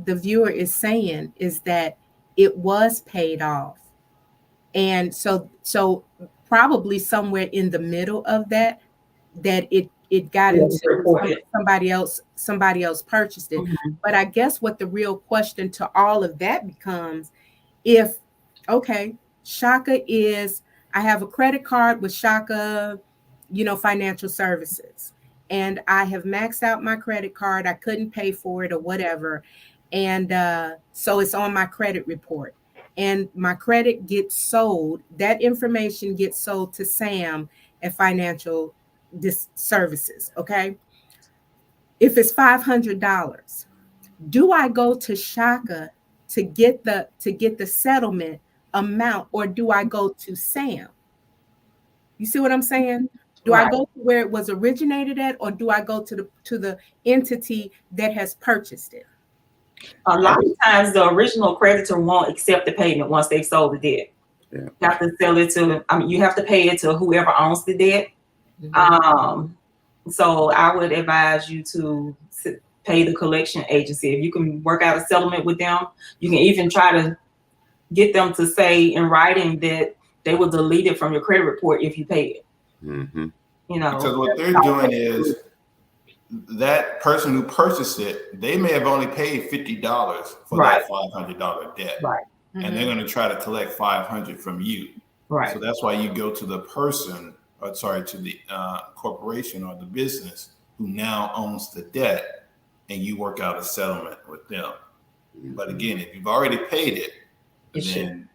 the viewer is saying is that it was paid off. And so probably somewhere in the middle of that it got into somebody else purchased it. But I guess what the real question to all of that becomes, Chaka I have a credit card with Chaka, financial services, and I have maxed out my credit card. I couldn't pay for it or whatever. And so it's on my credit report. And my credit gets sold. That information gets sold to Sam at Financial Services. Okay. If it's $500, do I go to Chaka to get the settlement amount, or do I go to Sam? You see what I'm saying? Do I go to where it was originated at, or do I go to the entity that has purchased it? A lot of times the original creditor won't accept the payment once they've sold the debt. Yeah. You have to sell it to, you have to pay it to whoever owns the debt. So I would advise you to pay the collection agency. If you can work out a settlement with them, you can even try to get them to say in writing that they will delete it from your credit report if you pay it. Mm-hmm. You know, because what they're doing is that person who purchased it, they may have only paid $50 for that $500 debt, and they're going to try to collect $500 from you. Right. So that's why you go to the person, or sorry, to the corporation or the business who now owns the debt, and you work out a settlement with them. But again, if you've already paid it, then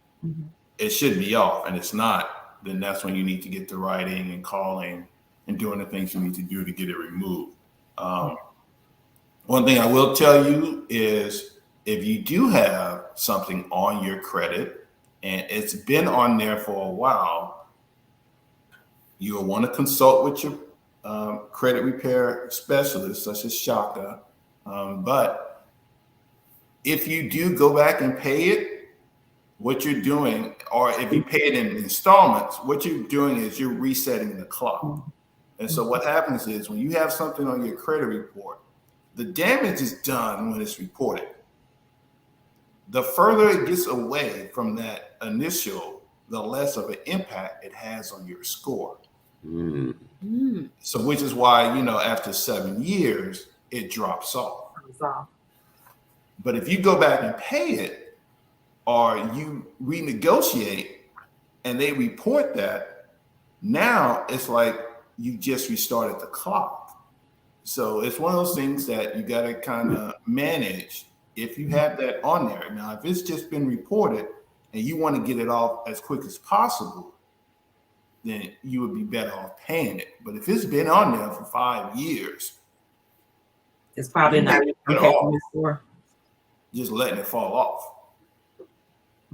it should be off, and it's not. Then that's when you need to get to writing and calling and doing the things you need to do to get it removed. One thing I will tell you is if you do have something on your credit and it's been on there for a while, you'll want to consult with your credit repair specialist, such as Chaka. But if you do go back and pay it, what you're doing, or if you pay it in installments, what you're doing is you're resetting the clock. And so what happens is when you have something on your credit report, the damage is done when it's reported. The further it gets away from that initial, the less of an impact it has on your score. So which is why, after 7 years, it drops off. But if you go back and pay it, or you renegotiate and they report that, now it's like you just restarted the clock. So it's one of those things that you got to kind of manage if you have that on there. Now, if it's just been reported and you want to get it off as quick as possible, then you would be better off paying it. But if it's been on there for 5 years, it's probably not just letting it fall off.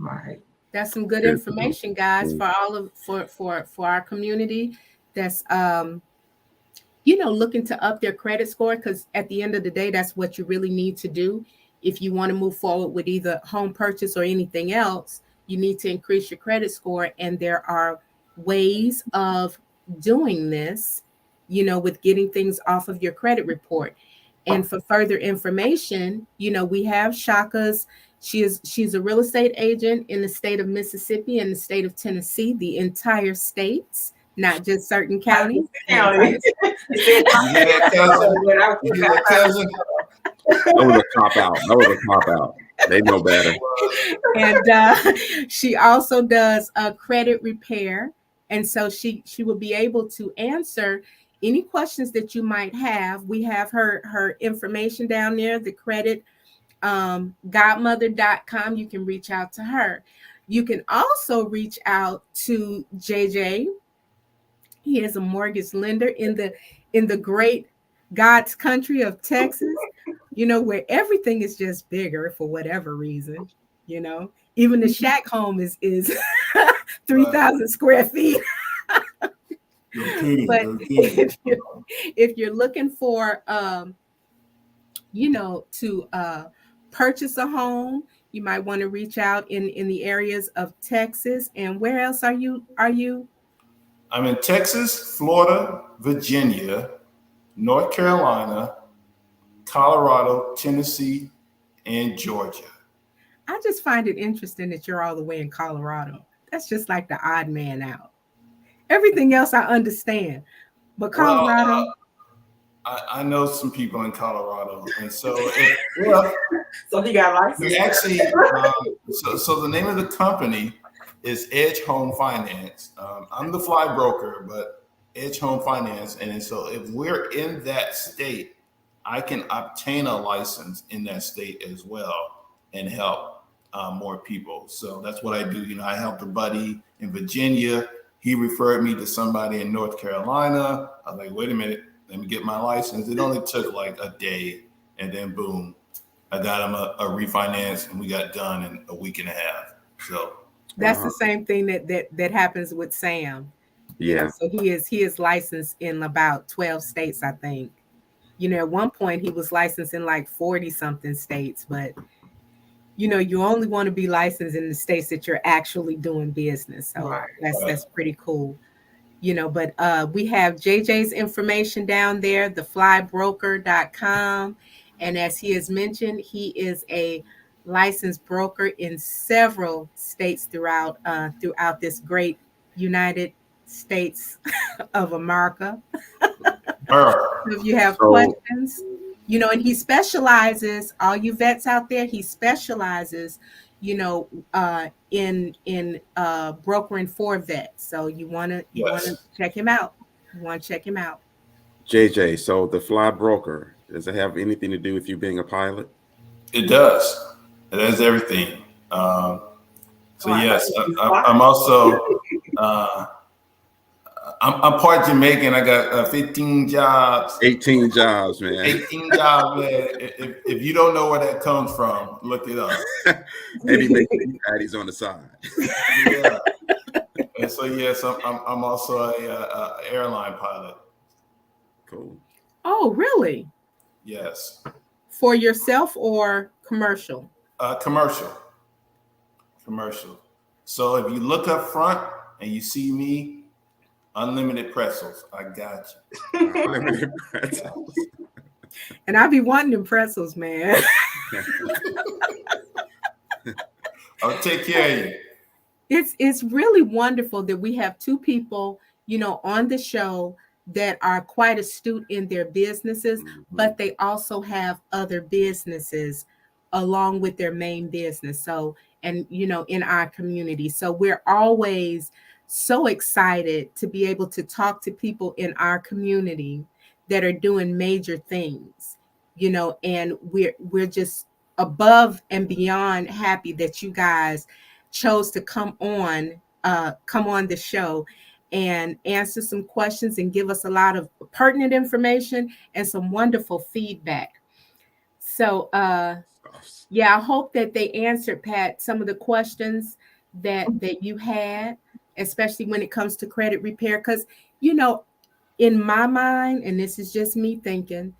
Right. That's some good information, guys, for all of for our community that's looking to up their credit score, because at the end of the day, that's what you really need to do. If you want to move forward with either home purchase or anything else, you need to increase your credit score. And there are ways of doing this, with getting things off of your credit report. And for further information, we have Chaka's. She's a real estate agent in the state of Mississippi and the state of Tennessee, the entire states, not just certain counties. That was a cop out. They know better. And she also does credit repair. And so she will be able to answer any questions that you might have. We have her information down there, the credit godmother.com. You can reach out to her. You can also reach out to JJ. He is a mortgage lender in the great God's country of Texas, where everything is just bigger for whatever reason. Even the shack home is 3,000 square feet. But if you're looking for to purchase a home, you might want to reach out in the areas of Texas. And where else are you? I'm in Texas, Florida, Virginia, North Carolina, Colorado, Tennessee, and Georgia. I just find it interesting that you're all the way in Colorado. That's just like the odd man out. Everything else I understand, but Colorado. I know some people in Colorado, and so so he got license. We actually, so the name of the company is Edge Home Finance. I'm the fly broker, but Edge Home Finance, and so if we're in that state, I can obtain a license in that state as well and help more people. So that's what I do. I helped a buddy in Virginia. He referred me to somebody in North Carolina. I was like, wait a minute. Let me get my license. It only took like a day, and then boom, I got him a refinance, and we got done in a week and a half. So that's the same thing that happens with Sam. Yeah. So he is licensed in about 12 states, I think. At one point he was licensed in like 40 something states, but you only want to be licensed in the states that you're actually doing business. So that's pretty cool. But we have JJ's information down there, theflybroker.com. And as he has mentioned, he is a licensed broker in several states throughout this great United States of America. If you have questions, and he specializes, all you vets out there, he specializes, in brokering for vets. So you want to check him out. JJ, so the Fly Broker, does it have anything to do with you being a pilot? It does. It has everything. So yes, I'm also I'm part Jamaican. I got 15 jobs. 18 jobs, man. 18 jobs, man. If you don't know where that comes from, look it up. Maybe make patties on the side. Yeah. And so yes, I'm also a airline pilot. Cool. Oh, really? Yes. For yourself or commercial? Commercial. So if you look up front and you see me, unlimited pretzels, I got you. Unlimited pretzels. And I be wanting them pretzels, man. I'll take care of you. It's really wonderful that we have two people, on the show that are quite astute in their businesses, but they also have other businesses along with their main business. So, and in our community. So we're always so excited to be able to talk to people in our community that are doing major things, and we're just above and beyond happy that you guys chose to come on the show and answer some questions and give us a lot of pertinent information and some wonderful feedback. So yeah, I hope that they answered, Pat, some of the questions that you had, especially when it comes to credit repair. Because, in my mind, and this is just me thinking,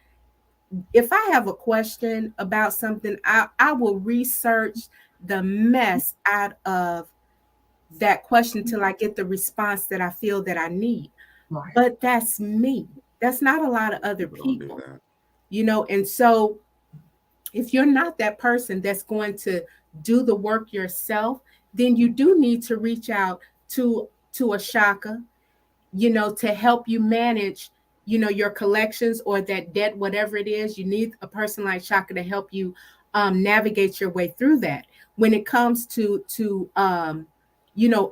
if I have a question about something, I will research the mess out of that question till I get the response that I feel that I need. Right. But that's me. That's not a lot of other people, and so if you're not that person that's going to do the work yourself, then you do need to reach out to a Chaka, to help you manage, your collections or that debt, whatever it is. You need a person like Chaka to help you navigate your way through that. When it comes to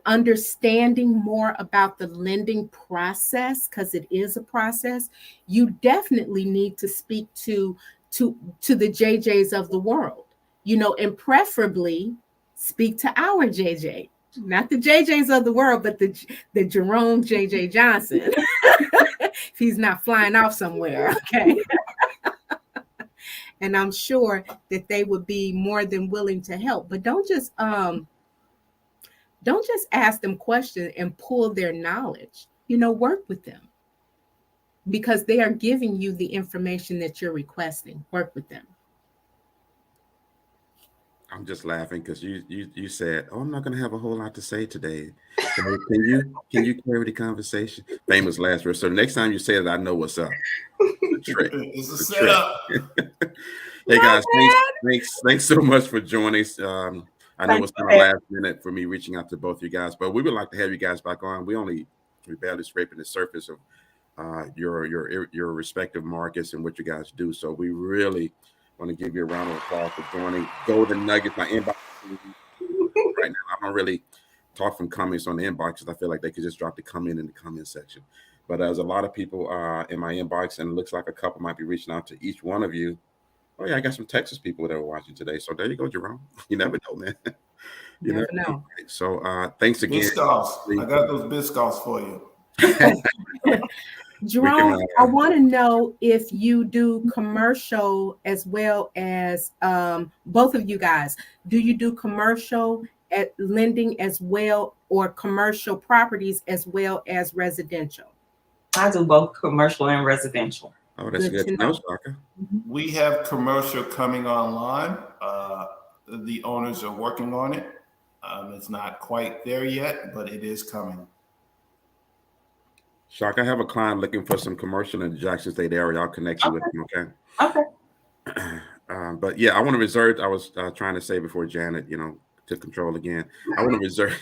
understanding more about the lending process, because it is a process, you definitely need to speak to the JJs of the world, and preferably speak to our JJ, not the JJs of the world, but the Jerome JJ Johnson. If he's not flying off somewhere, okay. And I'm sure that they would be more than willing to help. But don't just ask them questions and pull their knowledge. Work with them, because they are giving you the information that you're requesting. Work with them. I'm just laughing because you said, "Oh, I'm not going to have a whole lot to say today." Can you carry the conversation? Famous last words. So next time you say it, I know what's up. The trick. It's a setup. Hey guys, thanks so much for joining. I know it's kind of last minute for me reaching out to both you guys, but we would like to have you guys back on. We're barely scraping the surface of your respective markets and what you guys do. So we really want to give you a round of applause for joining. Golden Nuggets, my inbox right now. I don't really talk from comments on the inbox because I feel like they could just drop the comment in the comment section. But there's a lot of people in my inbox, and it looks like a couple might be reaching out to each one of you. Oh yeah, I got some Texas people that are watching today. So there you go, Jerome. You never know, man. You never know. So thanks again. Biscoffs. I got those Biscoffs for you. Jerome, I want to know if you do commercial as well as both of you guys. Do you do commercial at lending as well, or commercial properties as well as residential? I do both commercial and residential. Oh, that's good to know, Chaka. We have commercial coming online. The owners are working on it. It's not quite there yet, but it is coming. Chaka, I have a client looking for some commercial in the Jackson State area. I'll connect you with him, okay? Okay. But yeah, I want to reserve. I was trying to say before Janet, took control again. I want to reserve.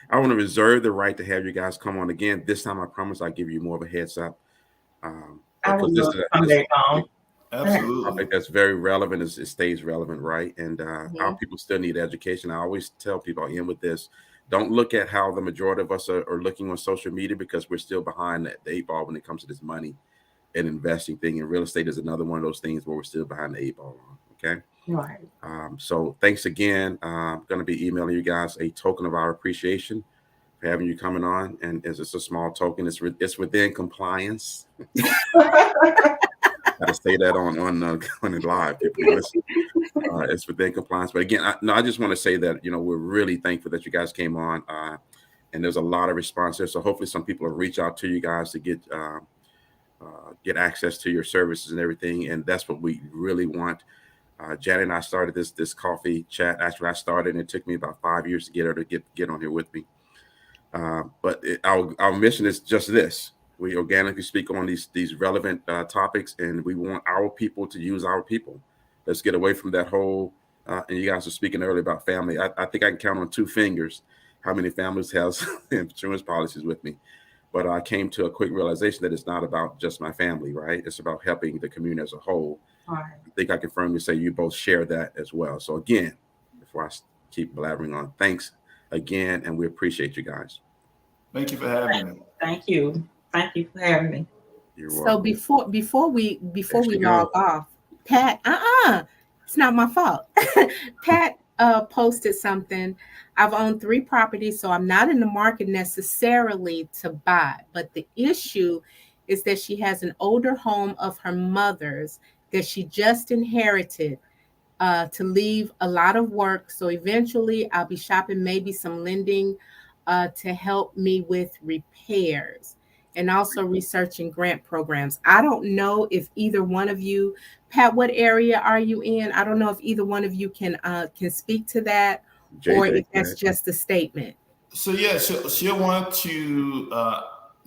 I want to reserve the right to have you guys come on again. This time, I promise I'll give you more of a heads up. I would love to come back on. Absolutely. I think that's very relevant. It stays relevant, right? And our people still need education. I always tell people, I end with this: don't look at how the majority of us are looking on social media, because we're still behind the 8 ball when it comes to this money and investing thing. And real estate is another one of those things where we're still behind the 8 ball on. Okay. Right. So thanks again. I'm going to be emailing you guys a token of our appreciation for having you coming on. And it's just a small token. It's within compliance. Got to say that on it live. It's within compliance. But again, I just want to say that, we're really thankful that you guys came on. And there's a lot of response there. So hopefully some people will reach out to you guys to get access to your services and everything. And that's what we really want. Janet and I started this coffee chat. Actually, I started, and it took me about 5 years to get her to get on here with me. But our mission is just this: we organically speak on these relevant topics, and we want our people to use our people. Let's get away from that whole. And you guys were speaking earlier about family. I think I can count on 2 fingers how many families have insurance policies with me. But I came to a quick realization that it's not about just my family, right? It's about helping the community as a whole. Right. I think I can firmly say you both share that as well. So again, before I keep blabbering on, thanks again, and we appreciate you guys. Thank you for having me. Thank you. Thank you for having me. You're welcome. So before we log off, Pat, it's not my fault. Pat posted something. I've owned 3 properties, so I'm not in the market necessarily to buy. But the issue is that she has an older home of her mother's that she just inherited to leave a lot of work. So eventually I'll be shopping maybe some lending to help me with repairs, and also researching grant programs. I don't know if either one of you, Pat, what area are you in? I don't know if either one of you can speak to that, or if that's just a statement. So yeah, she'll want to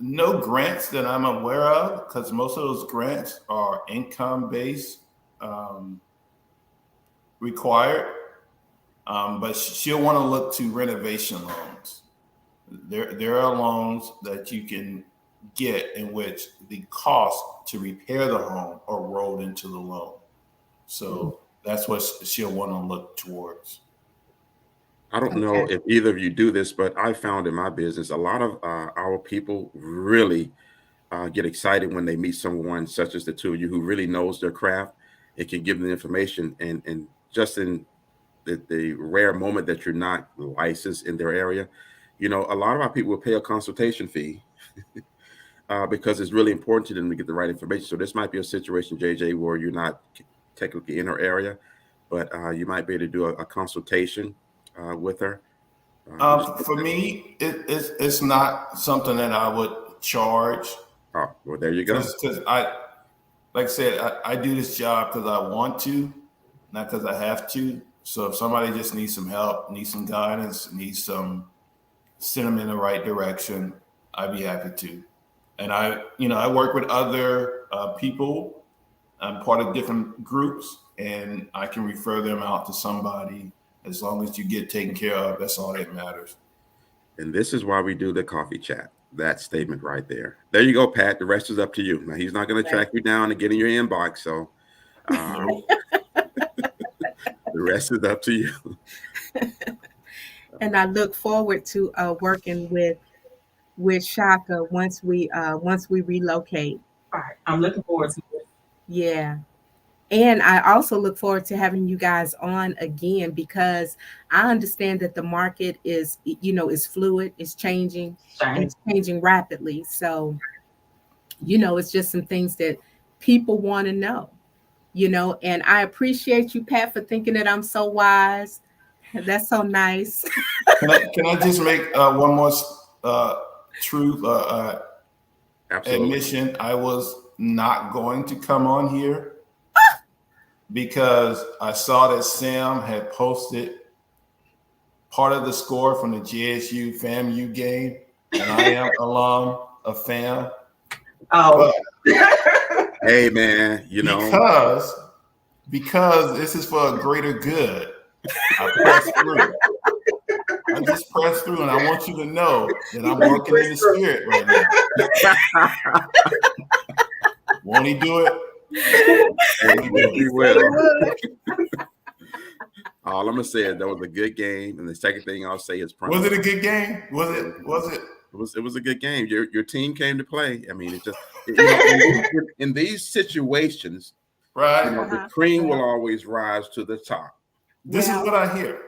no grants that I'm aware of, because most of those grants are income-based required. But she'll want to look to renovation loans. There are loans that you can get in which the cost to repair the home are rolled into the loan. So that's what she'll want to look towards. I don't know if either of you do this, but I found in my business, a lot of our people really get excited when they meet someone such as the 2 of you who really knows their craft and can give them the information. And just in the rare moment that you're not licensed in their area, a lot of our people will pay a consultation fee because it's really important to them to get the right information. So this might be a situation, JJ, where you're not technically in her area, but you might be able to do a consultation with her. For me, it's not something that I would charge. Oh, well, there you go. Because like I said, I do this job because I want to, not because I have to. So if somebody just needs some help, needs some guidance, send them in the right direction, I'd be happy to. And I work with other people. I'm part of different groups, and I can refer them out to somebody. As long as you get taken care of, that's all that matters. And this is why we do the coffee chat. That statement right there. There you go, Pat. The rest is up to you. Now, he's not going to track you down and get in your inbox. So the rest is up to you. And I look forward to working with Chaka once we relocate. All right. I'm looking forward to it. Yeah. And I also look forward to having you guys on again, because I understand that the market is fluid, it's changing, and it's changing rapidly. So, it's just some things that people want to know, and I appreciate you, Pat, for thinking that I'm so wise. That's so nice. Can I just make one more truth admission? I was not going to come on here because I saw that Sam had posted part of the score from the JSU FAMU game, and I am a fan. Oh, hey man, you know, because this is for a greater good. I pressed through. I just pressed through, and I want you to know that I'm working in the spirit right now. Won't he do it? He will. All I'm gonna say is that was a good game, and the second thing I'll say is was it a good game? Was it? It was a good game. Your team came to play. I mean, it just in these situations, right? You know, the cream will always rise to the top. This is what I hear.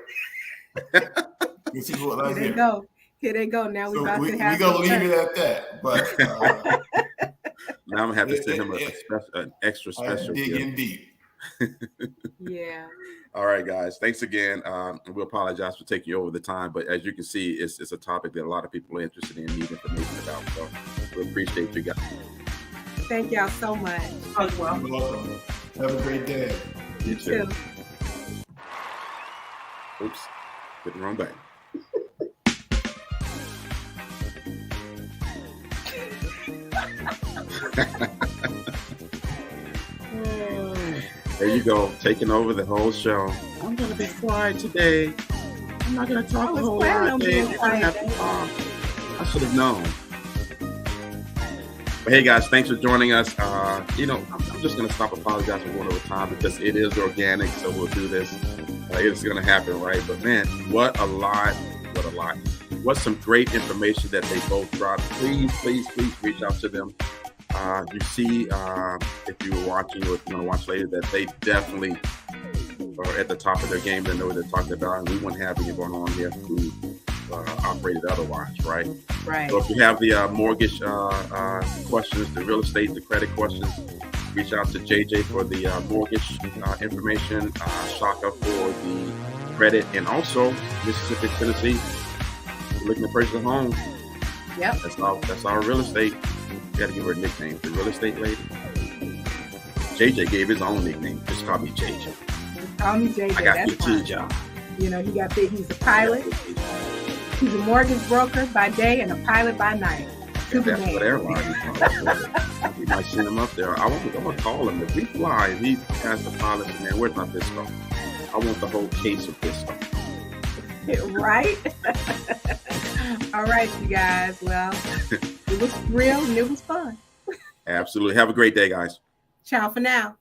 This is what I hear. Here they go. Now we're gonna leave it at that. But now I'm gonna have to send him an extra special. Digging deep. Yeah. All right, guys. Thanks again. We apologize for taking you over the time, but as you can see, it's a topic that a lot of people are interested in, need information about. So we appreciate you guys. Thank y'all so much. Oh, well. You're welcome. Have a great day. You too. Oops, put the wrong button. There you go, taking over the whole show. I'm gonna be quiet today. I'm not gonna talk the whole lot today. I should have known. But hey guys, thanks for joining us. You know, I'm just gonna stop apologizing for going over time because it is organic, so we'll do this. It's gonna happen, right? But man, what a lot. What's some great information that they both dropped. Please reach out to them. You see, if you were watching or if you're going to watch later, that they definitely are at the top of their game. They know what they're talking about, and we wouldn't have anyone on here who operated otherwise, right? Right. So if you have the mortgage questions, the real estate, the credit questions, reach out to JJ for the mortgage information, Chaka for the credit, and also Mississippi, Tennessee. We're looking to purchase a home. Yep. That's our real estate. Got to give her a nickname. The real estate lady. JJ gave his own nickname. Just call me JJ. Just call me JJ. I got 15 jobs. You know, he's a pilot. He's a mortgage broker by day and a pilot by night. That's what airline we might send him up there. I'm gonna call him. If we fly and he has the pilot, man, where's my Bisco? I want the whole case of Bisco. Right? All right, you guys. Well, it was real and it was fun. Absolutely. Have a great day, guys. Ciao for now.